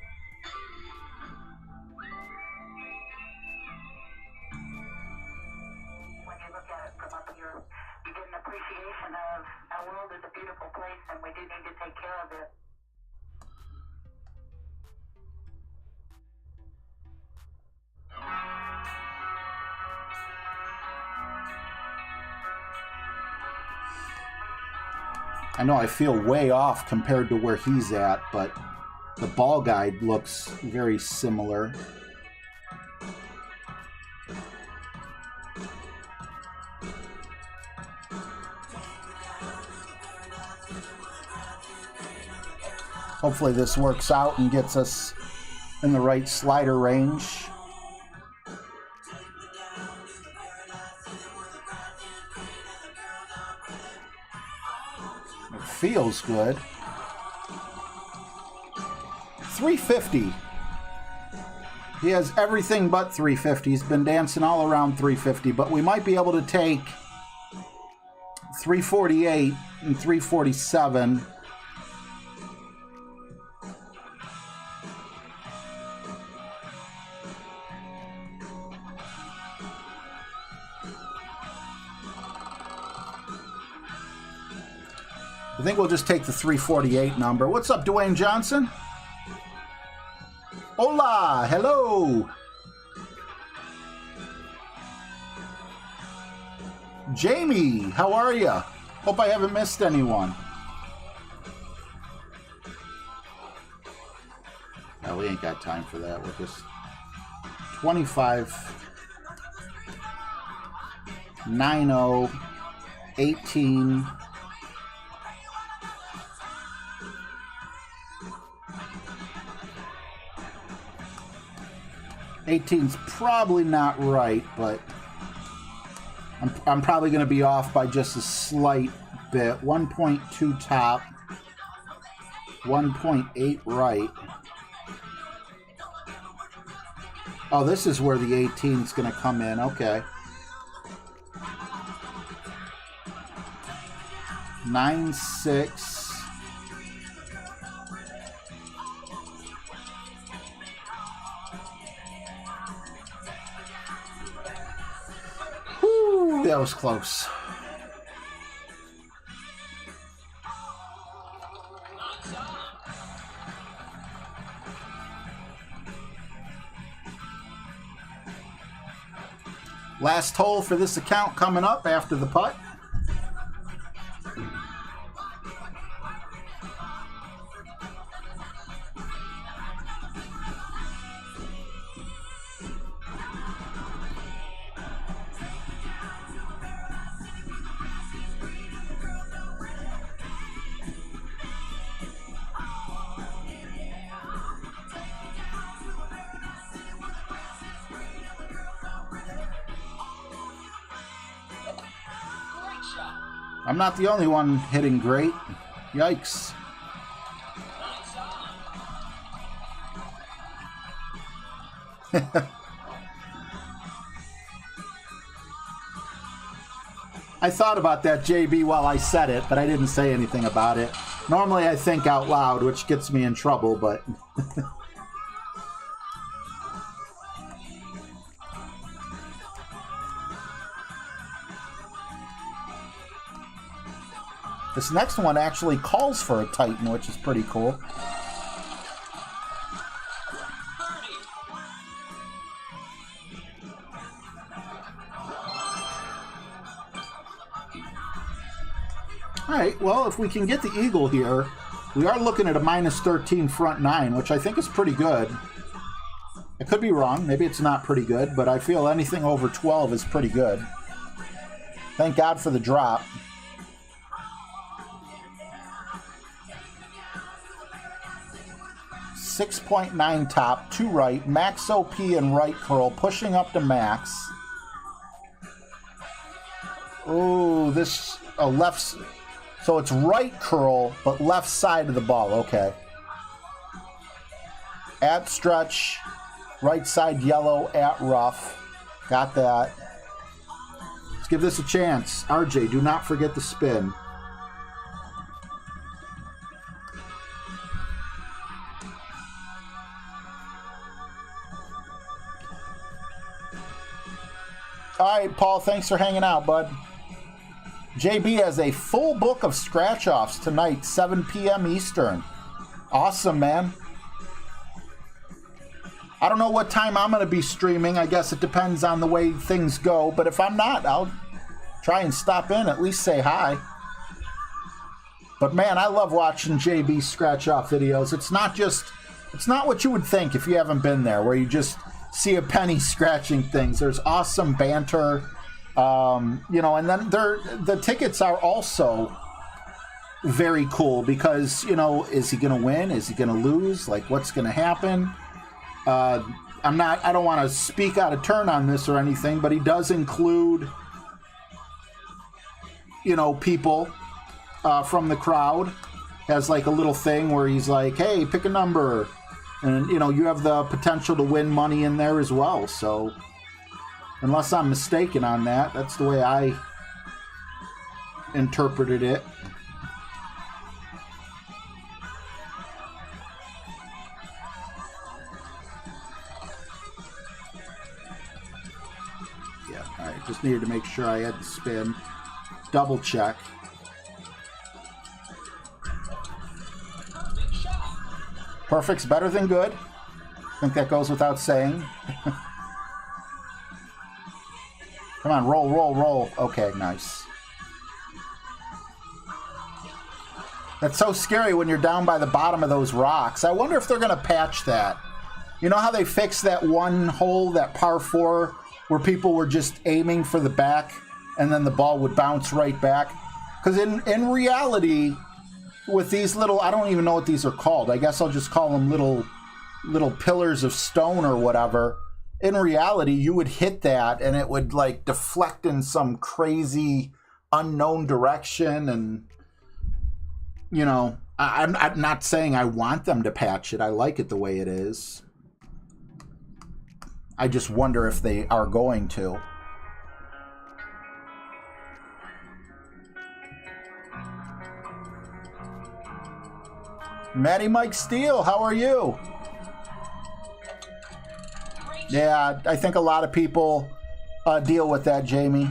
When you look at it from up here, you get an appreciation of our world is a beautiful place and we do need to take care of it. I know I feel way off compared to where he's at, but the ball guide looks very similar. Hopefully this works out and gets us in the right slider range. It feels good. 350. He has everything but 350. He's been dancing all around 350, but we might be able to take 348 and 347. I think we'll just take the 348 number. What's up, Dwayne Johnson? Hola, hello. Jamie, how are you? Hope I haven't missed anyone. No, we ain't got time for that. We're just 25, 90, 18. 18's probably not right, but I'm probably going to be off by just a slight bit. 1.2 top, 1.8 right. Oh, this is where the 18's going to come in. Okay. 9.6. That was close. Last hole for this account coming up after the putt. I'm not the only one hitting great. Yikes. I thought about that, JB, while I said it, but I didn't say anything about it. Normally I think out loud, which gets me in trouble, but... This next one actually calls for a Titan, which is pretty cool. Alright, well, if we can get the Eagle here, we are looking at a -13 front 9, which I think is pretty good. I could be wrong. Maybe it's not pretty good, but I feel anything over 12 is pretty good. Thank God for the drop. .9 top, 2 right, max OP and right curl, pushing up to max. Oh, this left, so it's right curl, but left side of the ball. Okay. At stretch, right side yellow, at rough. Got that. Let's give this a chance. RJ, do not forget the spin. All right, Paul, thanks for hanging out, bud. JB has a full book of scratch-offs tonight, 7 p.m. Eastern. Awesome, man. I don't know what time I'm going to be streaming. I guess it depends on the way things go. But if I'm not, I'll try and stop in, at least say hi. But, man, I love watching JB scratch-off videos. It's not what you would think if you haven't been there, where you just see a penny scratching things. There's awesome banter, and then the tickets are also very cool because, is he going to win? Is he going to lose? Like, what's going to happen? I don't want to speak out of turn on this or anything, but he does include, people from the crowd. Has like a little thing where he's like, hey, pick a number. And, you have the potential to win money in there as well. So, unless I'm mistaken on that, that's the way I interpreted it. Yeah, all right. Just needed to make sure I had the spin. Double check. Perfect's better than good. I think that goes without saying. Come on, roll, roll, roll. Okay, nice. That's so scary when you're down by the bottom of those rocks. I wonder if they're going to patch that. You know how they fixed that one hole, that par 4, where people were just aiming for the back and then the ball would bounce right back? Because in reality, with these little, I don't even know what these are called. I guess I'll just call them little pillars of stone or whatever. In reality, you would hit that and it would like deflect in some crazy unknown direction. And, I'm not saying I want them to patch it. I like it the way it is. I just wonder if they are going to. Matty Mike Steele, how are you? Yeah, I think a lot of people deal with that, Jamie.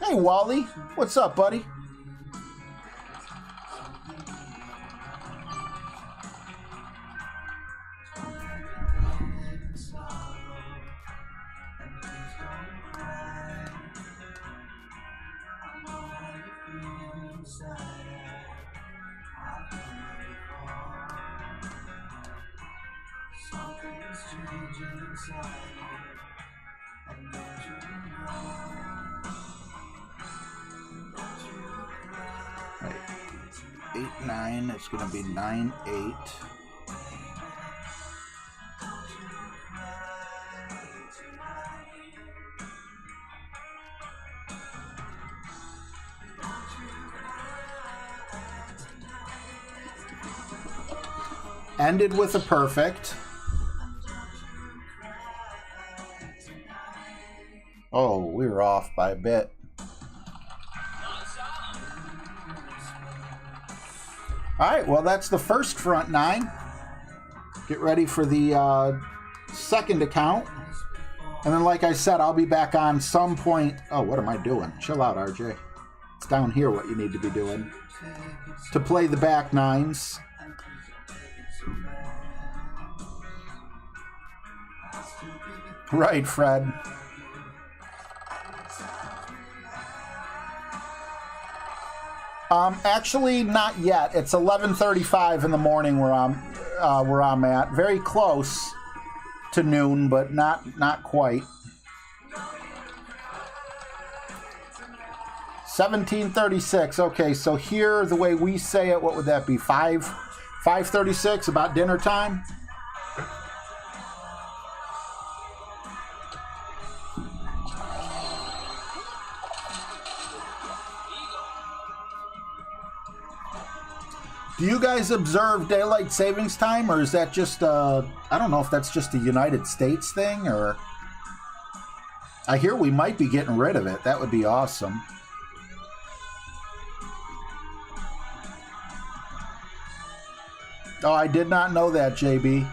Hey, Wally. What's up, buddy? Right. 8-9. It's going to be 9-8. Ended with a perfect. Oh, we were off by a bit. All right, well, that's the first front nine. Get ready for the second account. And then, like I said, I'll be back on some point. Oh, what am I doing? Chill out, RJ. It's down here what you need to be doing. To play the back nines. Right, Fred. Actually, not yet. It's 11:35 in the morning where I'm at. Very close to noon, but not quite. 17:36. Okay, so here, the way we say it, what would that be? 5:36, about dinner time? Do you guys observe daylight savings time, or is that just I don't know if that's just a United States thing, or I hear we might be getting rid of it. That would be awesome. Oh, I did not know that, JB.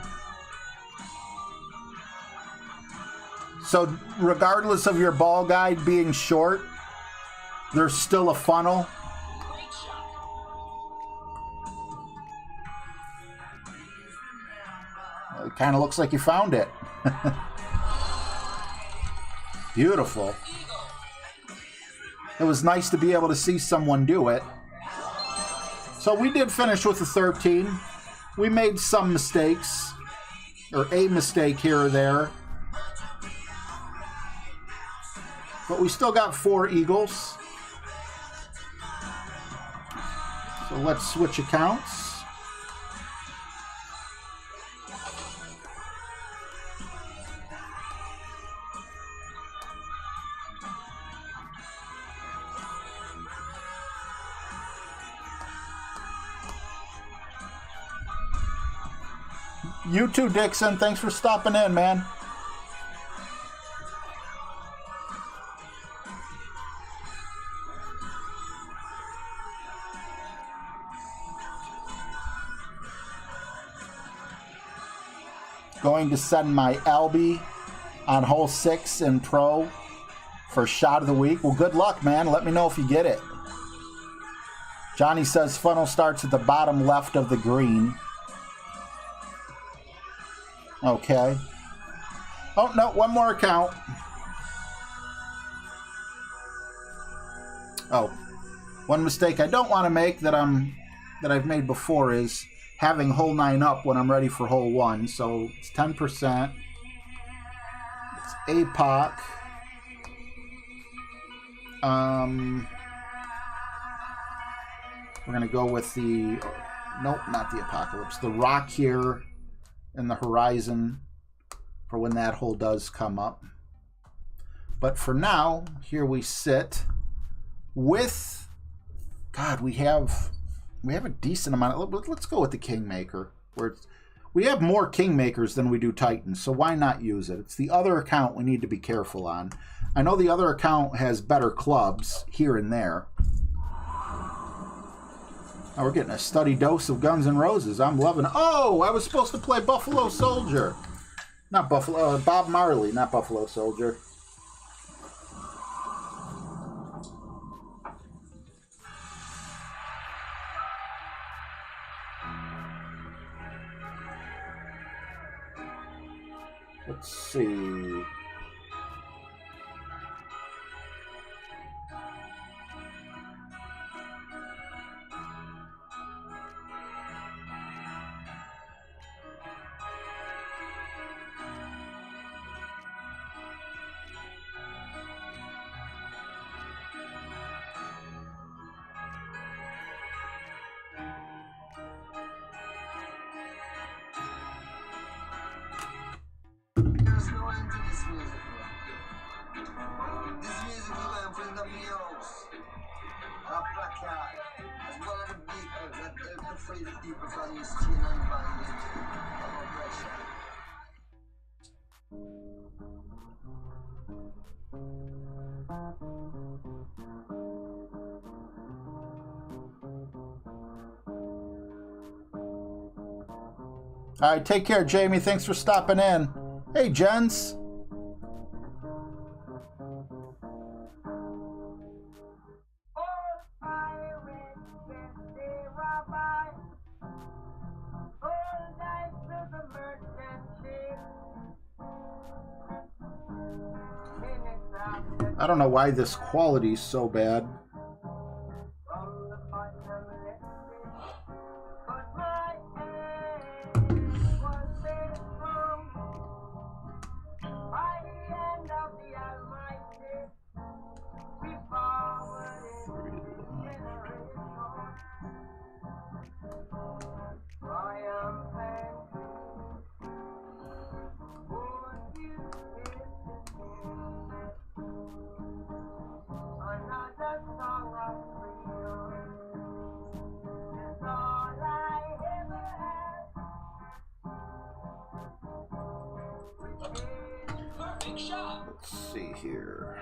So regardless of your ball guide being short, there's still a funnel. Great shot. It kind of looks like you found it. Beautiful. It was nice to be able to see someone do it. So we did finish with a 13. We made some mistakes, or a mistake here or there. But we still got 4 eagles. So let's switch accounts. You too, Dixon. Thanks for stopping in, man. Going to send my Albie on hole 6 in Pro for shot of the week. Well, good luck, man. Let me know if you get it. Johnny says funnel starts at the bottom left of the green. Okay. Oh, no, one more account. Oh, one mistake I don't want to make that I've made before is having hole 9 up when I'm ready for hole 1. So it's 10%. It's APOC. We're going to go with the... Nope, not the Apocalypse. The Rock here in the horizon for when that hole does come up. But for now, here we sit with... God, we have a decent amount. Let's go with the Kingmaker. We have more Kingmakers than we do Titans, so why not use it? It's the other account we need to be careful on. I know the other account has better clubs here and there. Oh, we're getting a steady dose of Guns N' Roses. I'm loving it. Oh, I was supposed to play Buffalo Soldier. Not Buffalo, Bob Marley, not Buffalo Soldier. Let's see. There's no end to this music, bro. This music is going from the Beatles, Black Cat, as well as the Beatles that help to free the people from this chain and bondage of oppression. All right, take care, Jamie. Thanks for stopping in. Hey, Jens. I don't know why this quality is so bad. Perfect shot. Let's see here.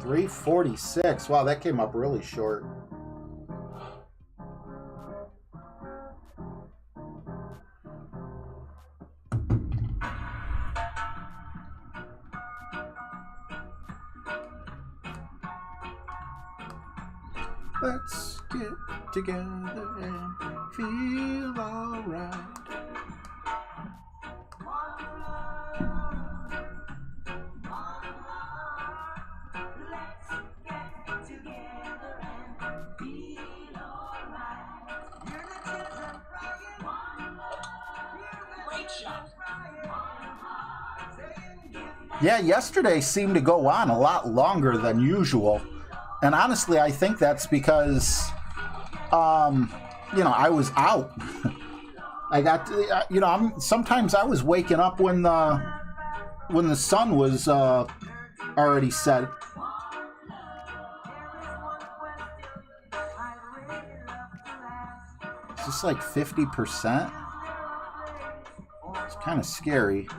$346. Wow, that came up really short. Let's get together and feel alright. Great shot. Yeah, yesterday seemed to go on a lot longer than usual. And honestly, I think that's because, you know, I was out. I got, to, you know, sometimes I was waking up when the sun was already set. It's just like 50%. It's kind of scary.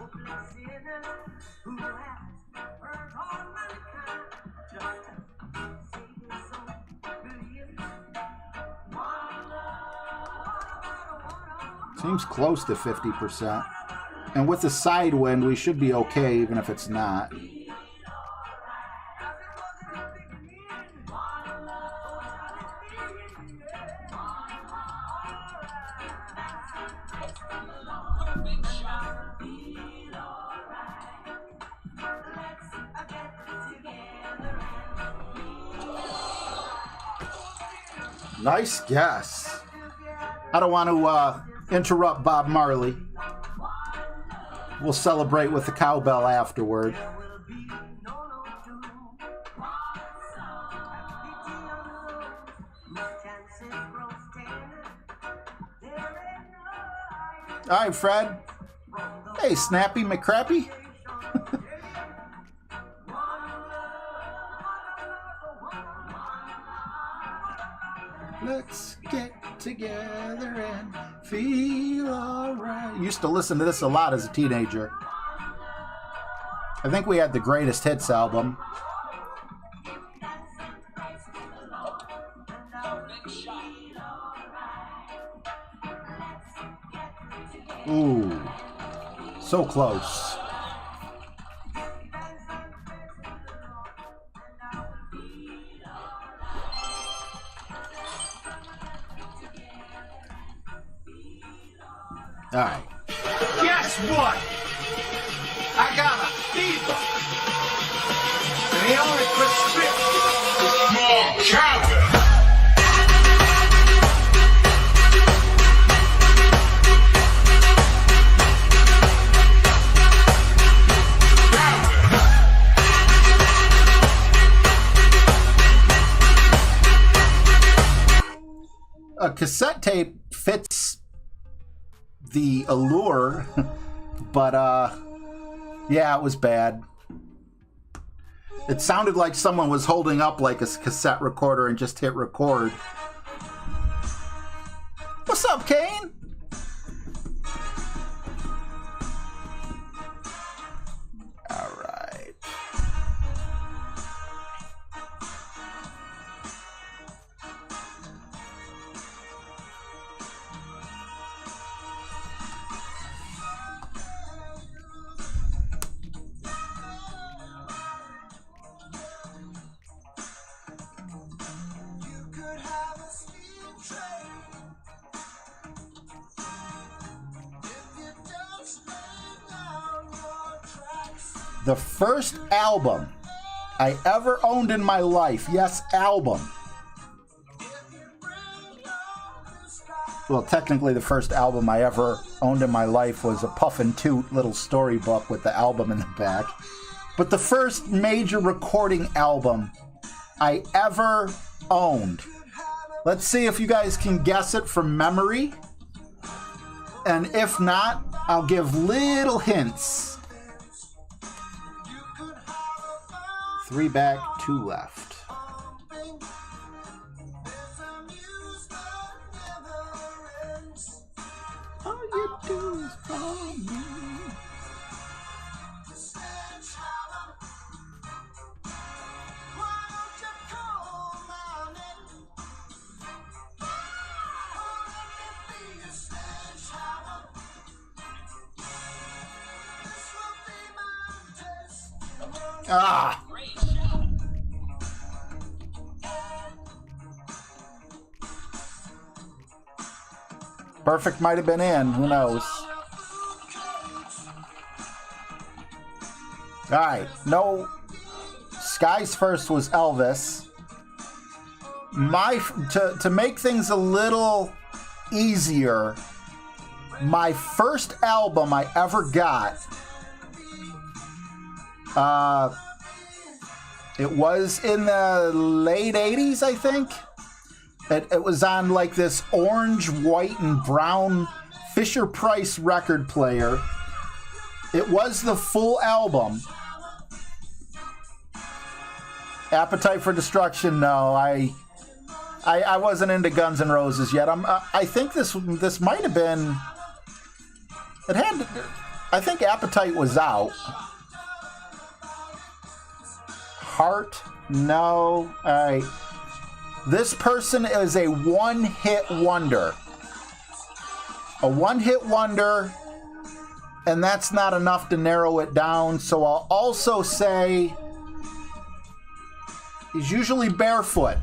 Seems close to 50%. And with the side wind, we should be okay, even if it's not. Perfect shot. Nice guess. I don't want to interrupt Bob Marley. We'll celebrate with the cowbell afterward. All right, Fred. Hey, Snappy McCrappy. Let's get together and feel alright. Used to listen to this a lot as a teenager. I think we had the Greatest Hits album. Perfect shot. Ooh, so close. All right. Guess what? I got a fever. And the only prescription is more cowbell. A cassette tape fits the allure, but yeah, it was bad. It sounded like someone was holding up like a cassette recorder and just hit record. What's up, Kane? All right. The first album I ever owned in my life, yes, album. Well, technically the first album I ever owned in my life was a Puffin' Toot little storybook with the album in the back. But the first major recording album I ever owned. Let's see if you guys can guess it from memory. And if not, I'll give little hints. 3 back, 2 left. All you do is call me. Ah! Great shot. Perfect might have been in. Who knows? All right. No. Sky's first was Elvis. To make things a little easier, my first album I ever got, it was in the late 80s, I think. It was on like this orange, white, and brown Fisher-Price record player. It was the full album. Appetite for Destruction, no. I wasn't into Guns N' Roses yet. I think this might have been. It had. I think Appetite was out. Heart, no. All right. This person is a one-hit wonder. A one-hit wonder, and that's not enough to narrow it down. So I'll also say he's usually barefoot.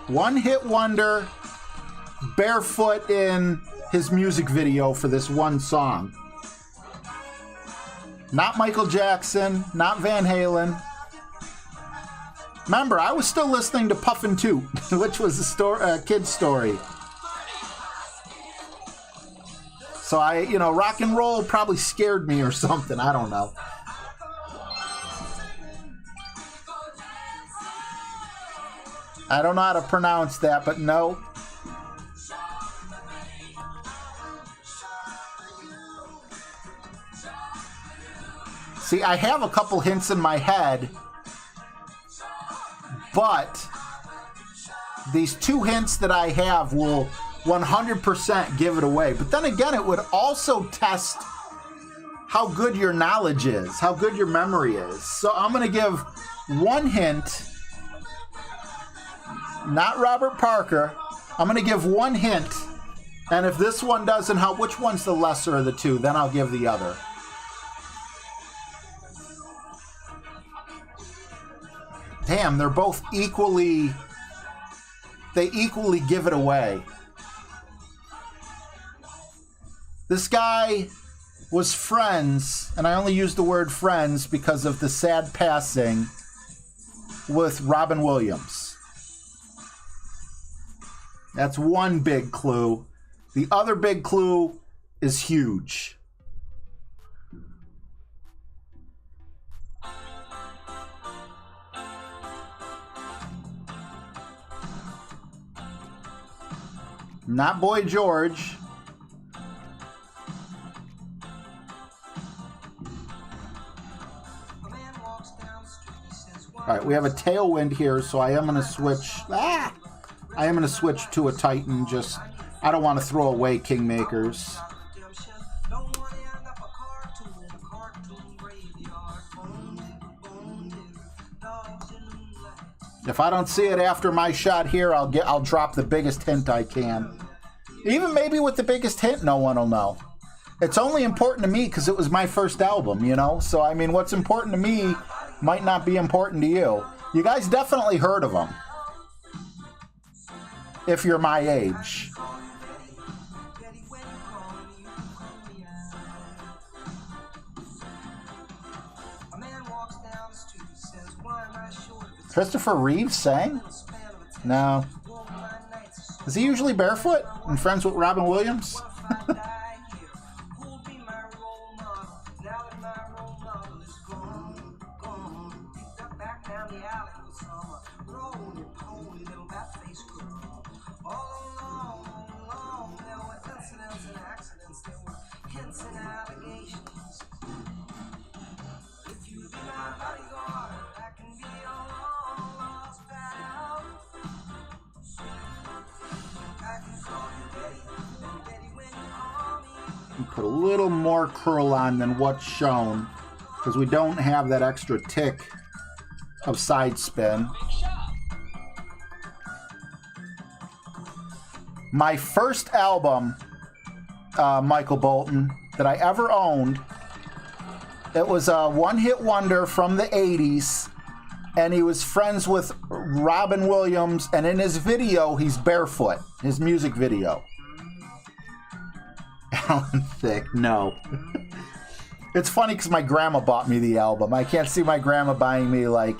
One-hit wonder, barefoot in his music video for this one song. Not Michael Jackson, not Van Halen. Remember, I was still listening to Puffin' Toot, which was a kid's story. So rock and roll probably scared me or something. I don't know. I don't know how to pronounce that, but no. See, I have a couple hints in my head, but these 2 hints that I have will 100% give it away. But then again, it would also test how good your knowledge is, how good your memory is. So I'm going to give 1 hint. Not Robert Parker. I'm going to give 1 hint. And if this one doesn't help, which one's the lesser of the 2? Then I'll give the other. Damn, they're both equally. They equally give it away. This guy was friends, and I only use the word friends because of the sad passing, with Robin Williams. That's one big clue. The other big clue is huge. Not Boy George. All right, we have a tailwind here, so I am going to switch. I am going to switch to a Titan. I don't want to throw away Kingmakers. If I don't see it after my shot here, I'll drop the biggest hint I can. Even maybe with the biggest hint, no one will know. It's only important to me because it was my first album, So, I mean, what's important to me might not be important to you. You guys definitely heard of them. If you're my age. Christopher Reeve sang? No. Is he usually barefoot and friends with Robin Williams? Put a little more curl on than what's shown because we don't have that extra tick of side spin. Big shot. My first album, Michael Bolton, that I ever owned, it was a one-hit wonder from the 80s, and he was friends with Robin Williams, and in his video, he's barefoot, his music video. Alan Thicke, no. It's funny because my grandma bought me the album. I can't see my grandma buying me, like,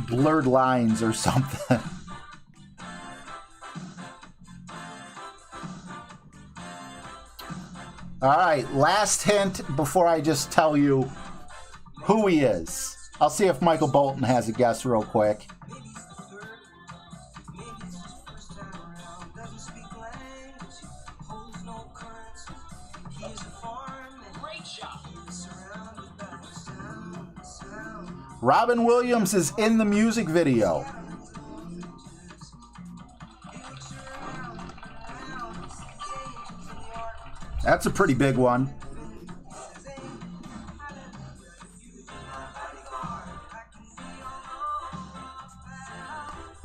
Blurred Lines or something. All right, last hint before I just tell you who he is. I'll see if Michael Bolton has a guess real quick. Great shot. Robin Williams is in the music video. That's a pretty big one.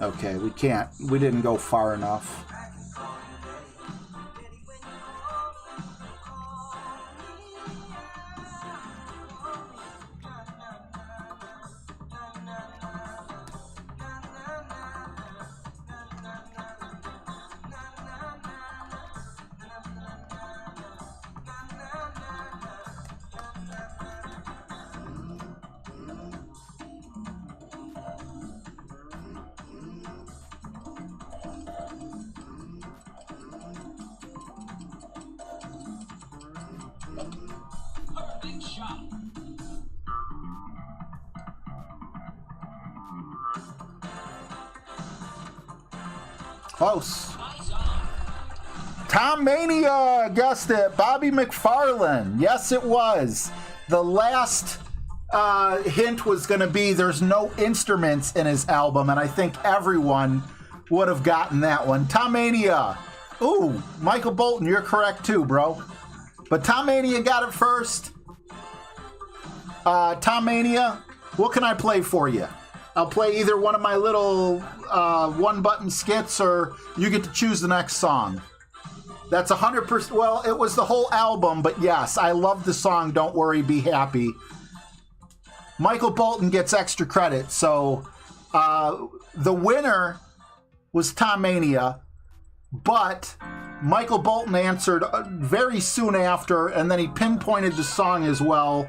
Okay, we didn't go far enough. Big shot. Close. Eyes on. Tom Mania guessed it. Bobby McFarlane. Yes, it was. The last hint was going to be there's no instruments in his album, and I think everyone would have gotten that one. Tom Mania. Ooh, Michael Bolton, you're correct too, bro. But Tom Mania got it first. Tom Mania, what can I play for you? I'll play either one of my little one-button skits, or you get to choose the next song. That's 100%. Well, it was the whole album, but yes, I love the song Don't Worry, Be Happy. Michael Bolton gets extra credit. So the winner was Tom Mania, but Michael Bolton answered very soon after, and then he pinpointed the song as well.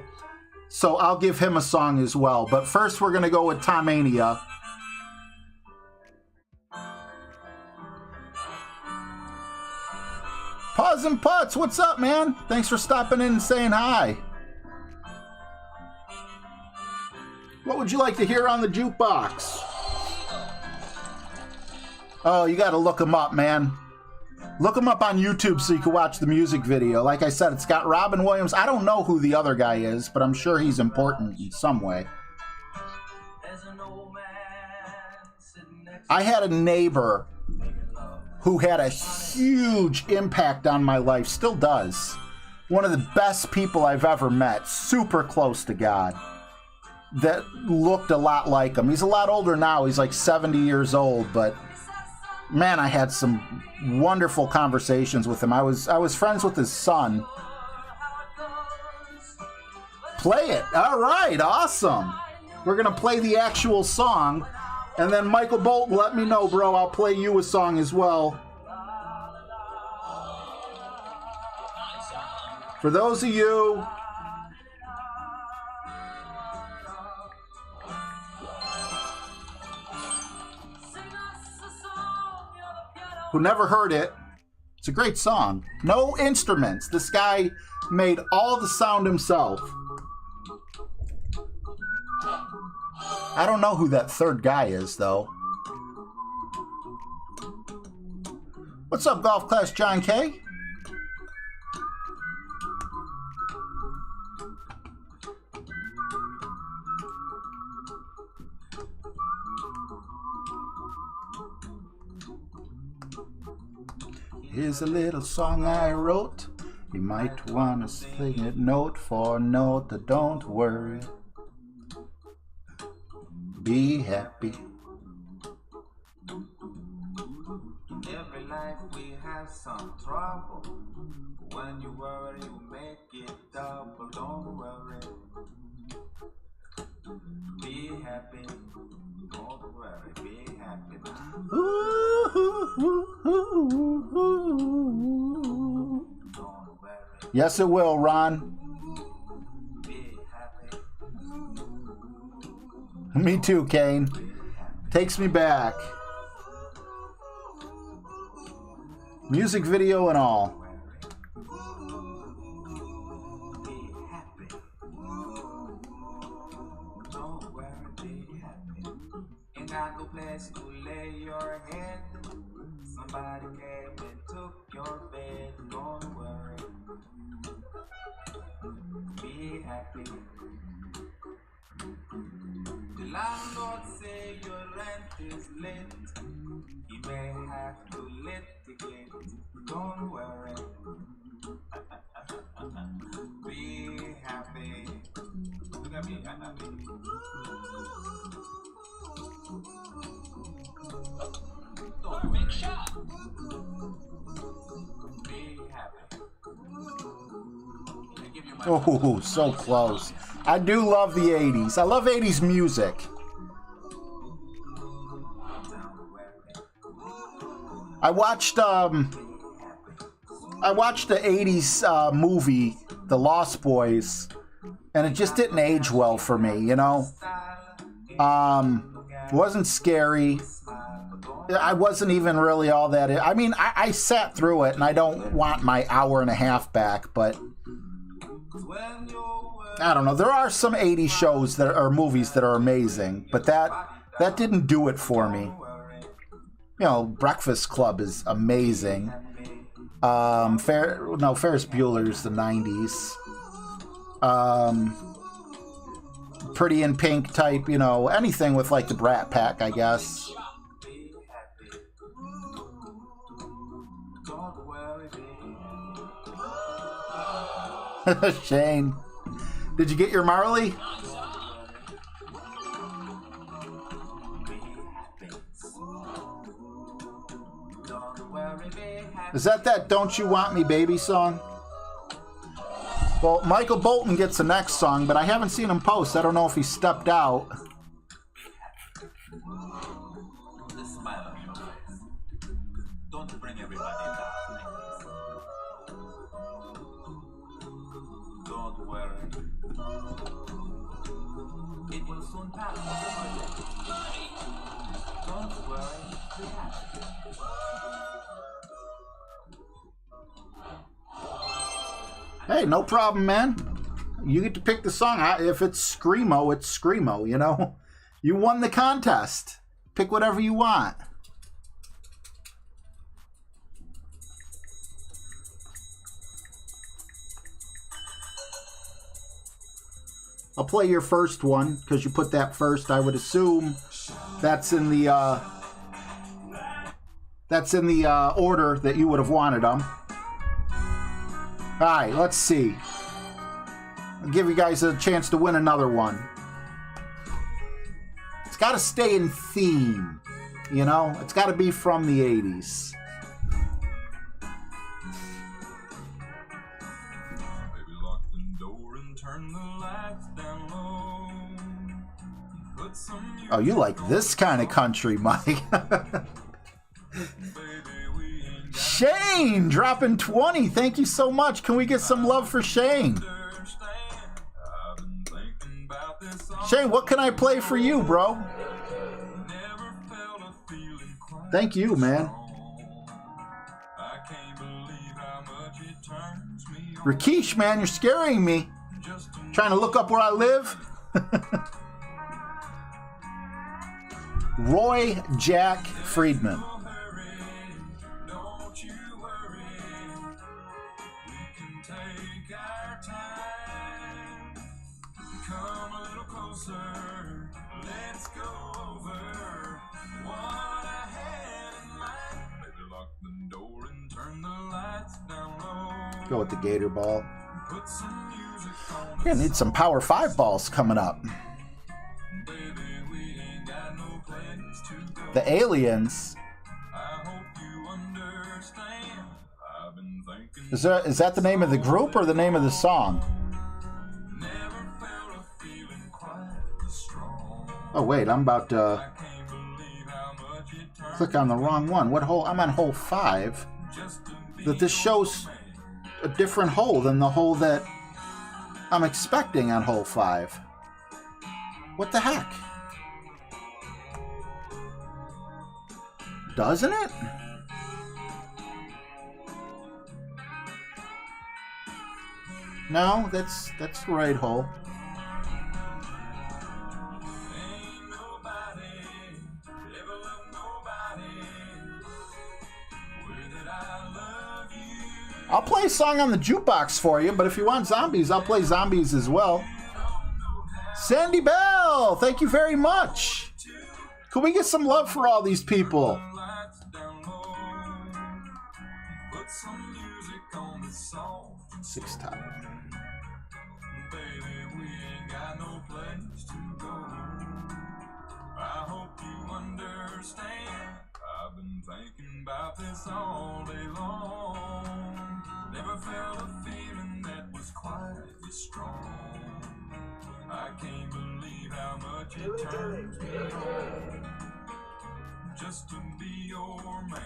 So I'll give him a song as well. But first, we're going to go with Tom Mania. Pause and Putz, what's up, man? Thanks for stopping in and saying hi. What would you like to hear on the jukebox? Oh, you got to look him up, man. Look him up on YouTube so you can watch the music video. Like I said, it's got Robin Williams. I don't know who the other guy is, but I'm sure he's important in some way. I had a neighbor who had a huge impact on my life, still does. One of the best people I've ever met, super close to God, that looked a lot like him. He's a lot older now. He's like 70 years old, but man, I had some wonderful conversations with him. I was friends with his son. Play it. All right, awesome. We're going to play the actual song. And then Michael Bolton, let me know, bro. I'll play you a song as well. For those of you who never heard it, it's a great song. No instruments. This guy made all the sound himself. I don't know who that third guy is, though. What's up, Golf Class John K? Here's a little song I wrote. You might want to sing it note for note. Don't worry. Be happy. In every life we have some trouble. When you worry, you make it double. Don't worry. Be happy. Don't worry. Be happy now. Don't worry. Yes, it will, Ron. Be happy. Me too, Kane. Takes me back. Music video and all. Be happy. Don't worry, be happy. Ain't got no place to lay your head. Somebody came and took your bed. Don't worry. Be happy. The landlord say your rent is late. He may have to litigate. Don't worry. Be happy. Look at me, I'm happy. Perfect shot. Be happy. Can I give you my Oh, so close. I do love the 80s. I love 80s music. I watched the 80s movie, The Lost Boys, and it just didn't age well for me, you know? It wasn't scary. I wasn't even really all that. I mean, I sat through it, and I don't want my hour and a half back, but I don't know. There are some 80s shows that are movies that are amazing, but that didn't do it for me. You know, Breakfast Club is amazing. Ferris Bueller's the 90s. Pretty in Pink type, you know, anything with like the Brat Pack, I guess. Be happy. Don't worry, be Shane, did you get your Marley? Is that Don't You Want Me Baby song? Well, Michael Bolton gets the next song, but I haven't seen him post. I don't know if he stepped out. The smile on your face. Don't bring everybody down like this. Don't worry. It will soon pass. Don't worry. Be happy. Hey, no problem, man. You get to pick the song. If it's Screamo, it's Screamo, you know? You won the contest. Pick whatever you want. I'll play your first one, because you put that first. I would assume that's in the order that you would have wanted them. All right, let's see. I'll give you guys a chance to win another one. It's got to stay in theme, you know? It's got to be from the 80s. Baby, lock the door and turn the lights down low. Put some Oh, you like this kind of country, Mike. Shane dropping 20. Thank you so much. Can we get some love for Shane? Shane, what can I play for you, bro? Thank you, man. Rakesh, man, you're scaring me. Trying to look up where I live? Roy Jack Friedman. Don't you worry, we can take our time. Come a little closer, let's go over what I had in mind. Better lock the door and turn the lights down low. Go with the Gator ball. Put some music on. We're gonna need some Power 5 balls coming up. Baby, we ain't got no place to go. The Aliens. I hope you understand. I've been thinking. Is that the name of the group or the name of the song? Never felt a feeling quite this strong. Oh wait, I'm about to I can't believe how much it turned click on the wrong one. What hole? I'm on hole 5. just to be That this shows a different hole than the hole that I'm expecting on hole 5. What the heck? Doesn't it? No, that's the right hole. ain't nobody ever loved nobody. Way that I love you. I'll play a song on the jukebox for you, but if you want zombies, I'll play zombies as well. Sandy Bell, thank you very much. Can we get some love for all these people? Lights down low. Put some music on the song. 6 top. Baby, we ain't got no place to go. I hope you understand. I've been thinking about this all day long. Never felt a feeling that was quite this strong. I can't believe how much it turns me on just to be your man.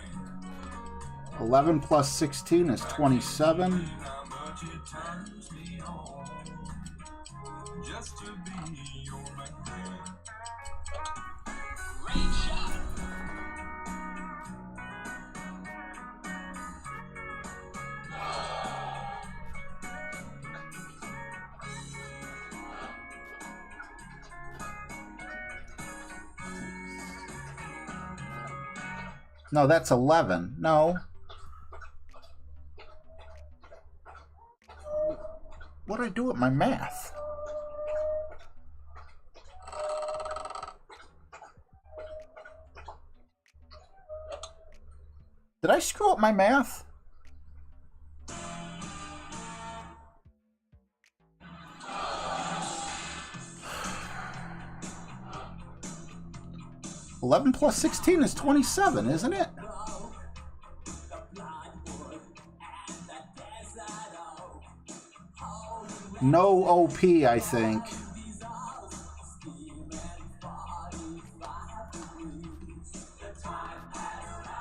11 plus 16 is 27. How much it turns me on just to be your man. Great shot. No, that's 11. No. What do I do with my math? Did I screw up my math? $11 plus 16 is 27, isn't it? No OP, I think.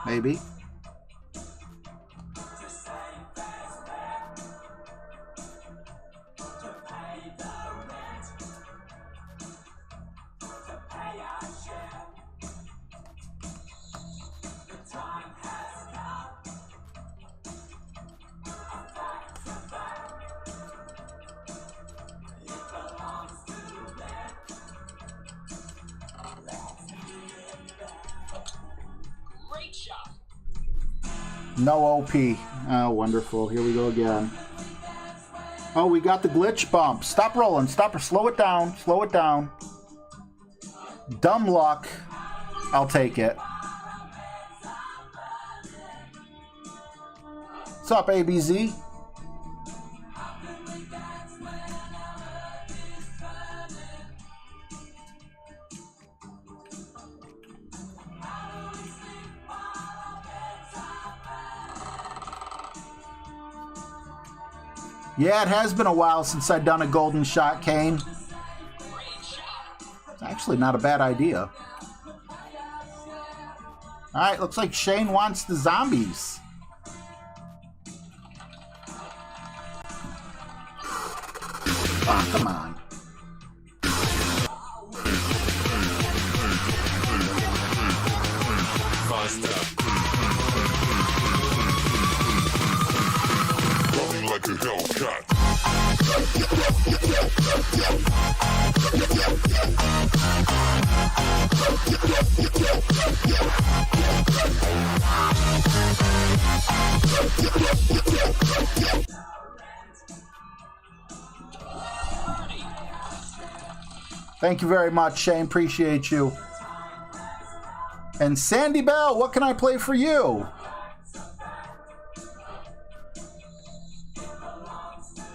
Maybe. Great shot. No OP. Oh, wonderful. Here we go again. Oh, we got the glitch bump. Stop rolling. Stop. Slow it down. Slow it down. Dumb luck. I'll take it. What's up, ABZ? Yeah, it has been a while since I've done a golden shot, Kane. Great shot. It's actually not a bad idea. Alright, looks like Shane wants the zombies. Oh, come on. Running like a Hellcat. Thank you very much, Shane. Appreciate you. And Sandy Bell, what can I play for you?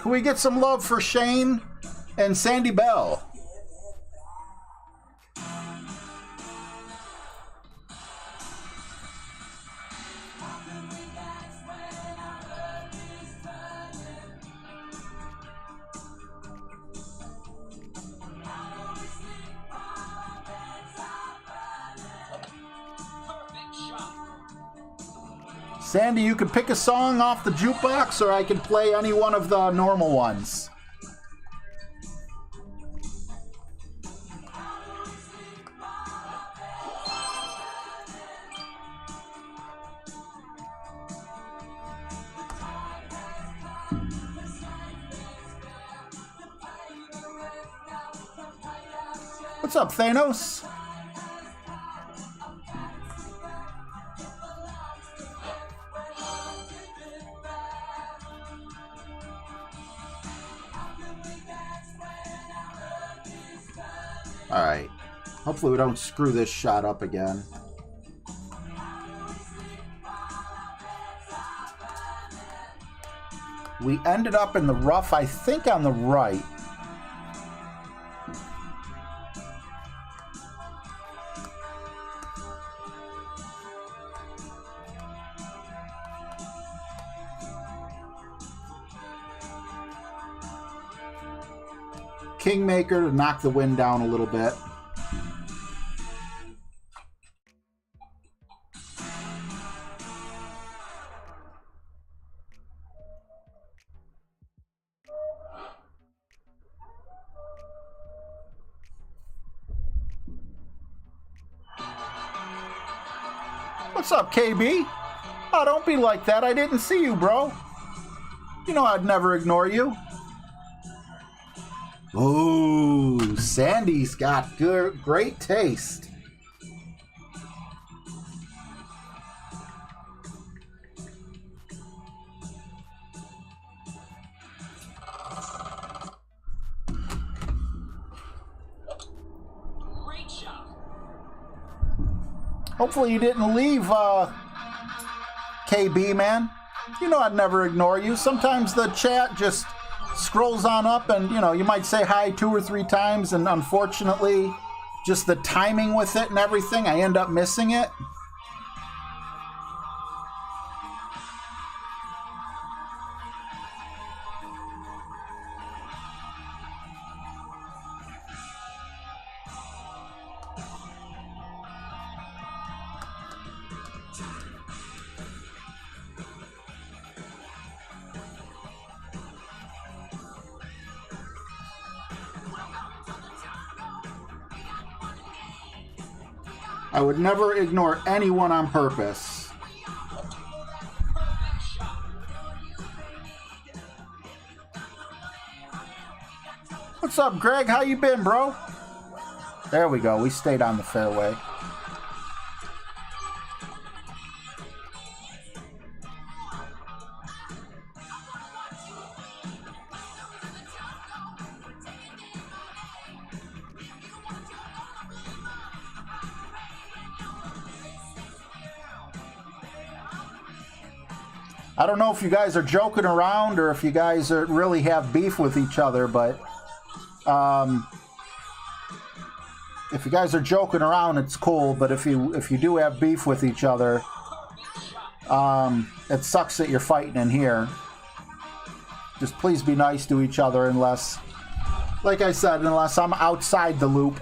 Can we get some love for Shane and Sandy Bell? Sandy, you can pick a song off the jukebox, or I can play any one of the normal ones. What's up, Thanos? Alright. Hopefully we don't screw this shot up again. We ended up in the rough, I think, on the right. Kingmaker to knock the wind down a little bit. What's up, KB? Oh, don't be like that. I didn't see you, bro. You know I'd never ignore you. Oh, Sandy's got good, great taste. Great job. Hopefully you didn't leave, KB, man. You know I'd never ignore you. Sometimes the chat just scrolls on up and, you know, you might say hi 2 or 3 times, and unfortunately, just the timing with it and everything, I end up missing it. I would never ignore anyone on purpose. What's up, Greg? How you been, bro? There we go. We stayed on the fairway. I don't know if you guys are joking around or if you guys really have beef with each other, but if you guys are joking around, it's cool. But if you do have beef with each other, it sucks that you're fighting in here. Just please be nice to each other, unless, like I said, unless I'm outside the loop.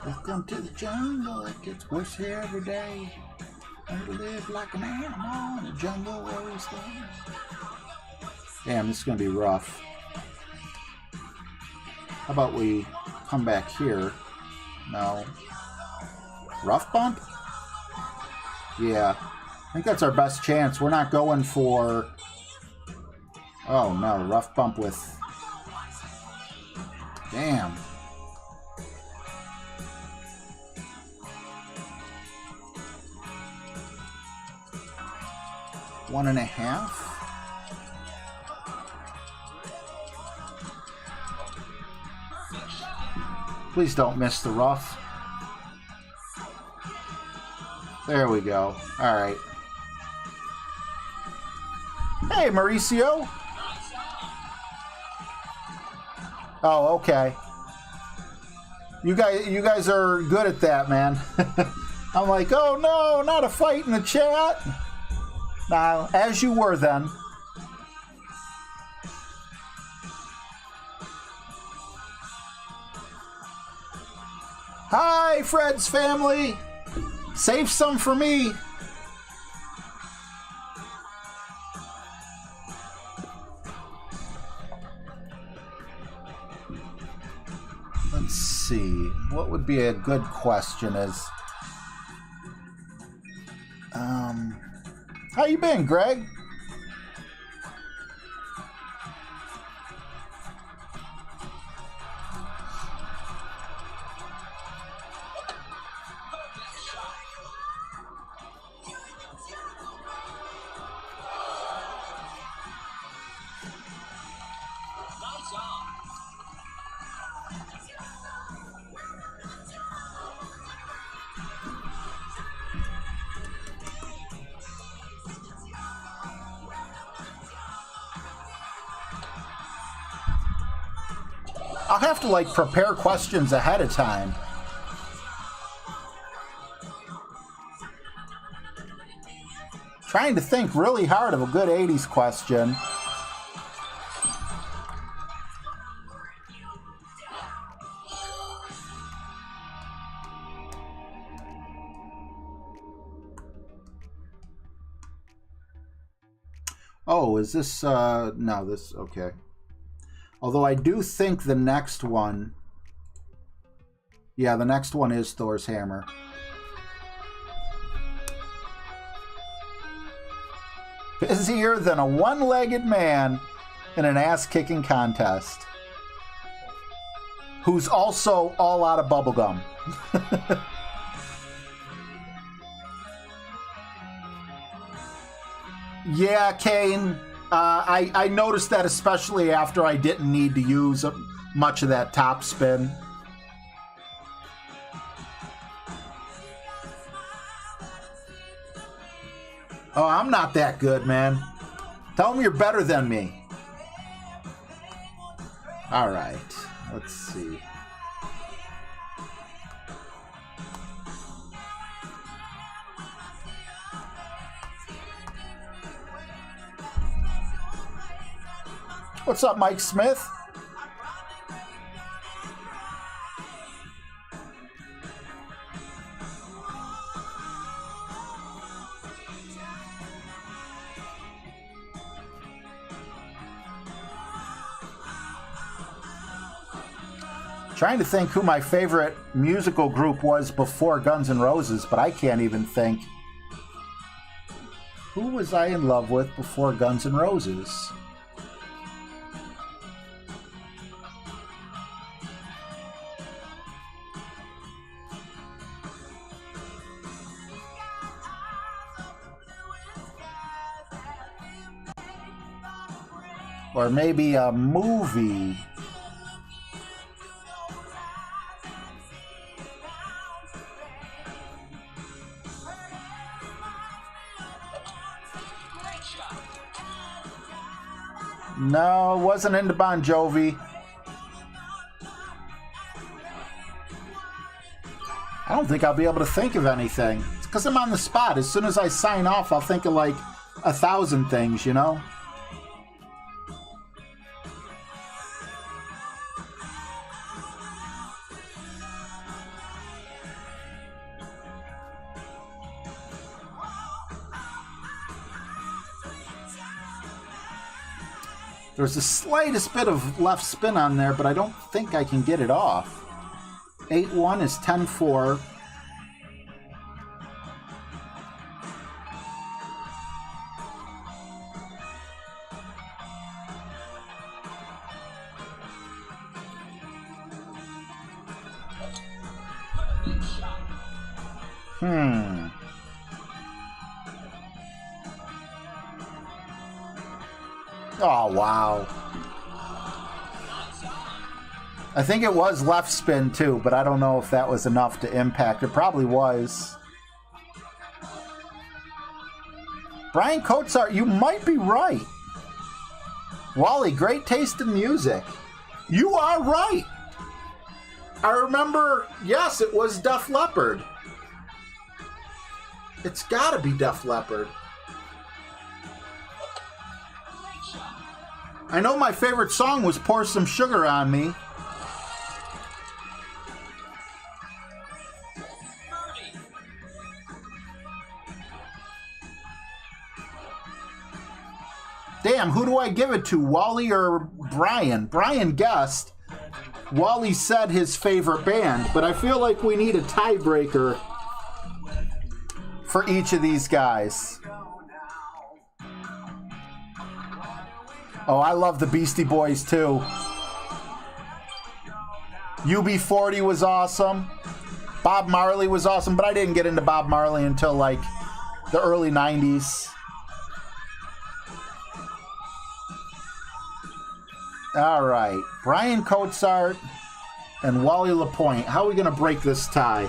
Welcome to the jungle, it gets worse here every day. Learn to live like an animal in the jungle where we stay. Damn, this is gonna be rough. How about we come back here? No. Rough bump? Yeah. I think that's our best chance. We're not going for... Oh no, rough bump with... Damn. 1.5. Please don't miss the rough. There we go. All right. Hey, Mauricio. Oh, okay. You guys are good at that, man. I'm like, oh no, not a fight in the chat. Now, as you were then. Hi, Fred's family. Save some for me. Let's see. What would be a good question is... how you been, Greg? I'll have to, like, prepare questions ahead of time. Trying to think really hard of a good 80s question. Oh, is this, no, this, okay. Although I do think the next one... Yeah, the next one is Thor's Hammer. Busier than a one-legged man in an ass-kicking contest. Who's also all out of bubblegum. Yeah, Kane. I noticed that especially after I didn't need to use much of that top spin. Oh, I'm not that good, man. Tell them you're better than me. All right, let's see. What's up, Mike Smith? Trying to think who my favorite musical group was before Guns N' Roses, but I can't even think. Who was I in love with before Guns N' Roses? Or maybe a movie. No, wasn't into Bon Jovi. I don't think I'll be able to think of anything. It's because I'm on the spot. As soon as I sign off, I'll think of like 1,000 things, you know? There's the slightest bit of left spin on there, but I don't think I can get it off. 8-1 is 10-4. Oh, wow. I think it was left spin too, but I don't know if that was enough to impact. It probably was. Brian Kotzart, you might be right. Wally, great taste in music. You are right. I remember, yes, it was Def Leppard. It's gotta be Def Leppard. I know my favorite song was Pour Some Sugar on Me. Damn, who do I give it to, Wally or Brian? Brian guessed. Wally said his favorite band, but I feel like we need a tiebreaker for each of these guys. Oh, I love the Beastie Boys too. UB40 was awesome. Bob Marley was awesome, but I didn't get into Bob Marley until like the early 90s. All right, Brian Kotzart and Wally LaPointe. How are we going to break this tie?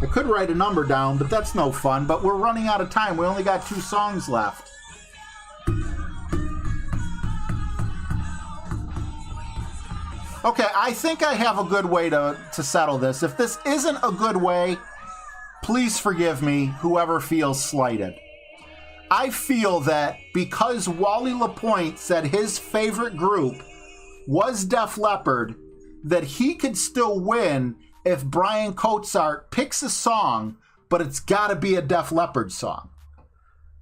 I could write a number down, but that's no fun. But we're running out of time. We only got 2 songs left. Okay, I think I have a good way to settle this. If this isn't a good way, please forgive me, whoever feels slighted. I feel that because Wally LaPointe said his favorite group was Def Leppard, that he could still win if Brian Kotzart picks a song, but it's got to be a Def Leppard song.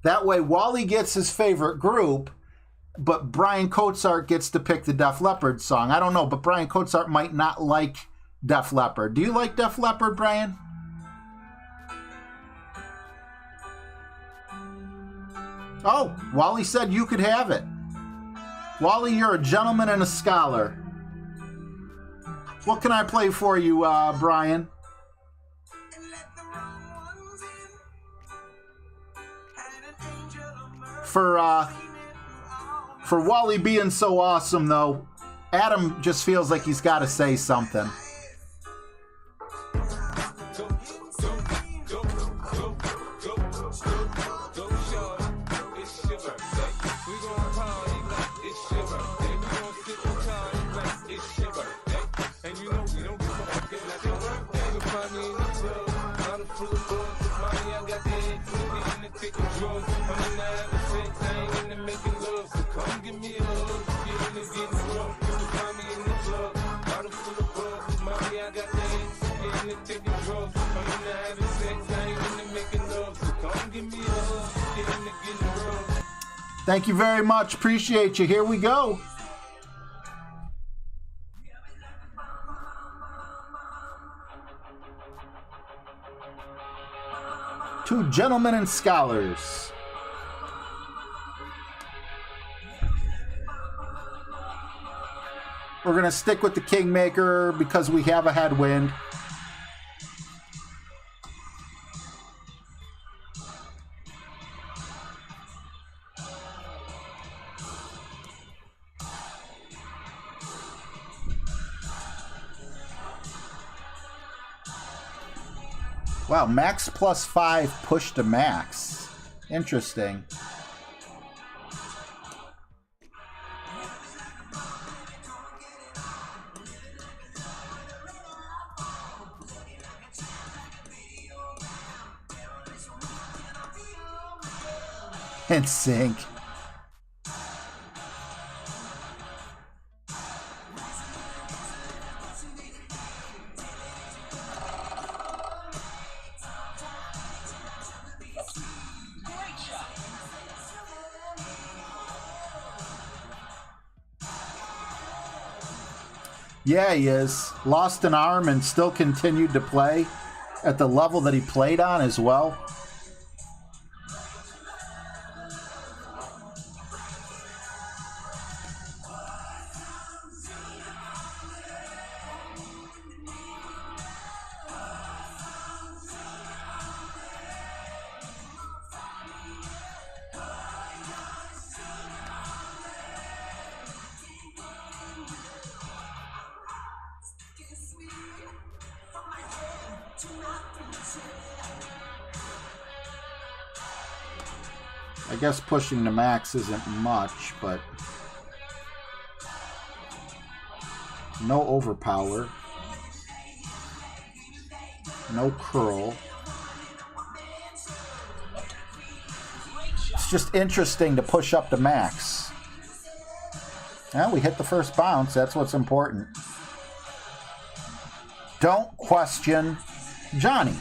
That way, Wally gets his favorite group, but Brian Kotzart gets to pick the Def Leppard song. I don't know, but Brian Kotzart might not like Def Leppard. Do you like Def Leppard, Brian? Oh, Wally said you could have it. Wally, you're a gentleman and a scholar. What can I play for you, Brian? For Wally being so awesome, though, Adam just feels like he's got to say something. Thank you very much. Appreciate you. Here we go. Two gentlemen and scholars. We're going to stick with the Kingmaker because we have a headwind. Wow, max plus 5 push to max. Interesting. And sync. Yeah, he is. Lost an arm and still continued to play at the level that he played on as well. I guess pushing the max isn't much, but no overpower. No curl. It's just interesting to push up to max. Well, we hit the first bounce. That's what's important. Don't question Johnny.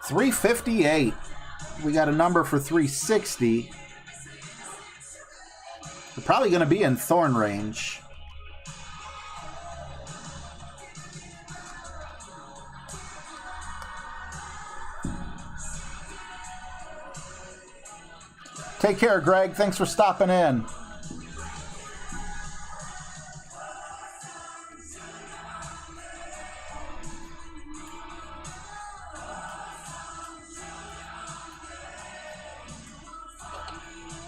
358. We got a number for 360. We're probably going to be in thorn range. Take care, Greg. Thanks for stopping in.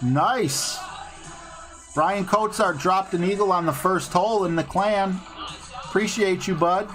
Nice. Brian Coatsart dropped an eagle on the first hole in the clan. Appreciate you, bud.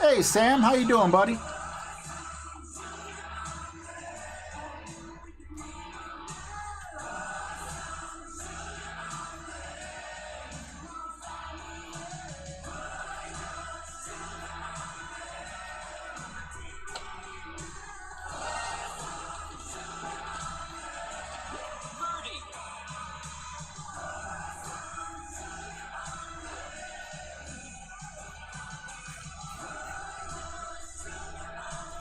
Hey Sam, how you doing, buddy?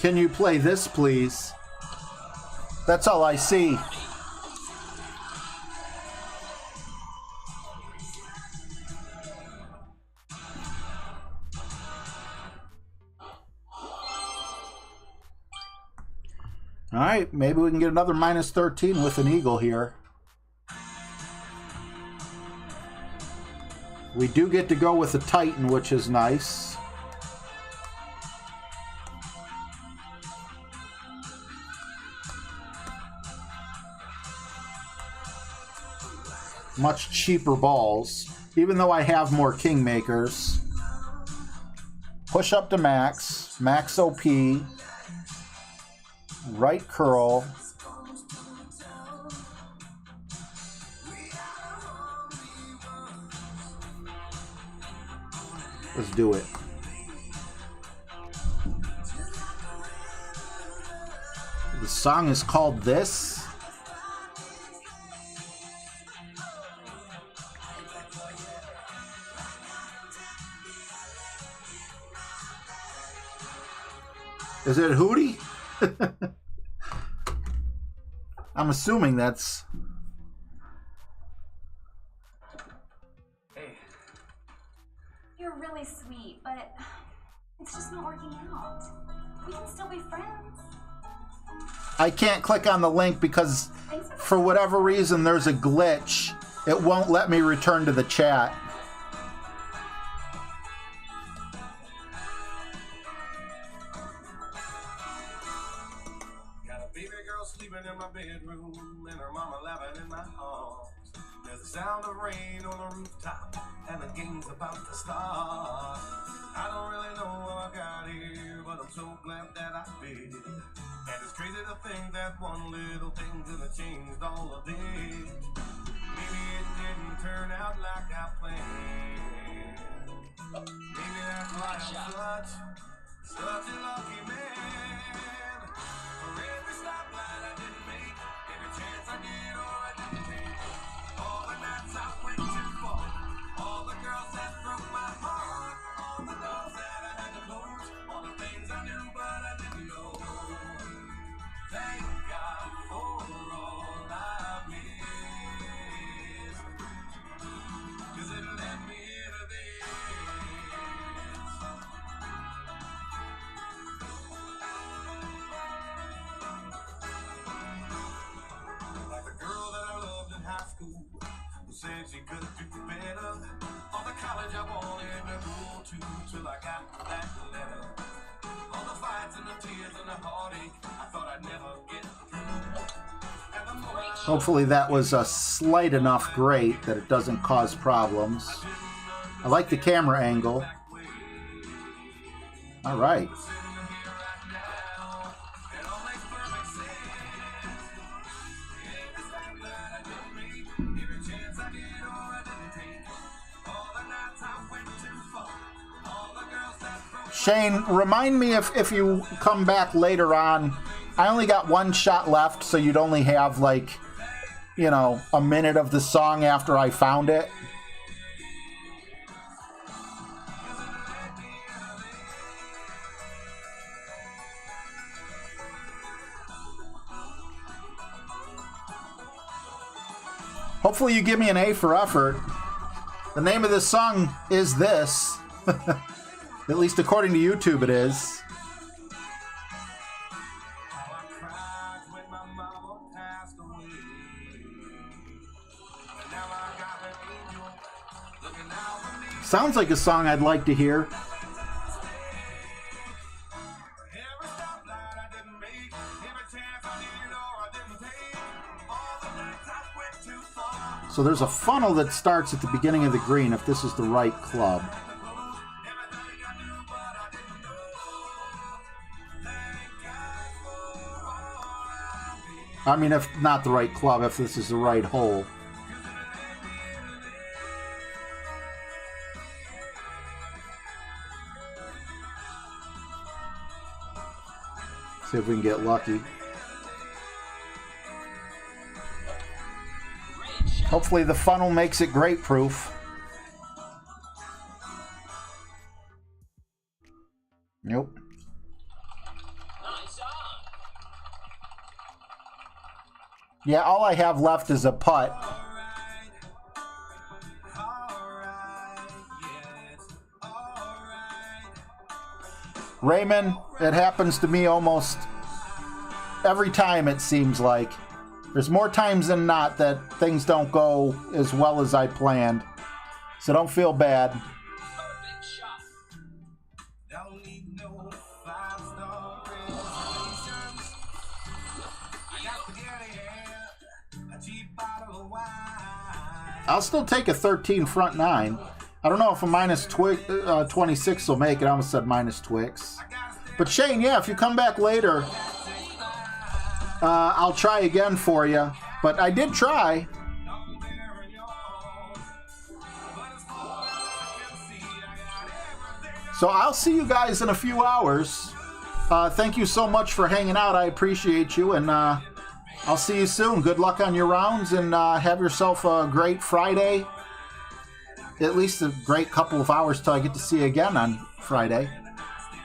Can you play this, please? That's all I see. All right, maybe we can get another minus 13 with an eagle here. We do get to go with a Titan, which is nice. Much cheaper balls, even though I have more Kingmakers. Push up to max, max OP, right curl. Let's do it. The song is called This. Is it Hootie? I'm assuming that's... Hey. You're really sweet, but it's just not working out. We can still be friends. I can't click on the link because for whatever reason there's a glitch. It won't let me return to the chat. In my bedroom and her mama laughing in my arms. There's the sound of rain on the rooftop and the game's about to start. I don't really know how I got here, but I'm so glad that I did. And it's crazy to think that one little thing could have changed all of this. Maybe it didn't turn out like I planned. Maybe that's why I'm such a lucky man. For every stoplight two till I got that letter. All the fights and the tears and the heartache, I thought I'd never get through. And the more I Hopefully that was a slight enough grate that it doesn't cause problems. I like the camera angle. All right. Shane, remind me if you come back later on. I only got one shot left, so you'd only have like, you know, a minute of the song after I found it. Hopefully you give me an A for effort. The name of this song is this. At least according to YouTube it is. Sounds like a song I'd like to hear. So there's a funnel that starts at the beginning of the green if this is the right club. I mean, if not the right club, if this is the right hole. See if we can get lucky. Hopefully the funnel makes it grate proof. Nope. Nice on. Yeah, all I have left is a putt. Raymond, it happens to me almost every time, it seems like. There's more times than not that things don't go as well as I planned. So don't feel bad. Perfect shot. don't need no 5-star reservations. I got spaghetti and a cheap bottle of wine. I'll still take a 13 front 9. I don't know if a minus 26 will make it. I almost said minus Twix. But Shane, yeah, if you come back later, I'll try again for you. But I did try. So I'll see you guys in a few hours. Thank you so much for hanging out. I appreciate you. And I'll see you soon. Good luck on your rounds. And have yourself a great Friday. At least a great couple of hours till I get to see you again on Friday.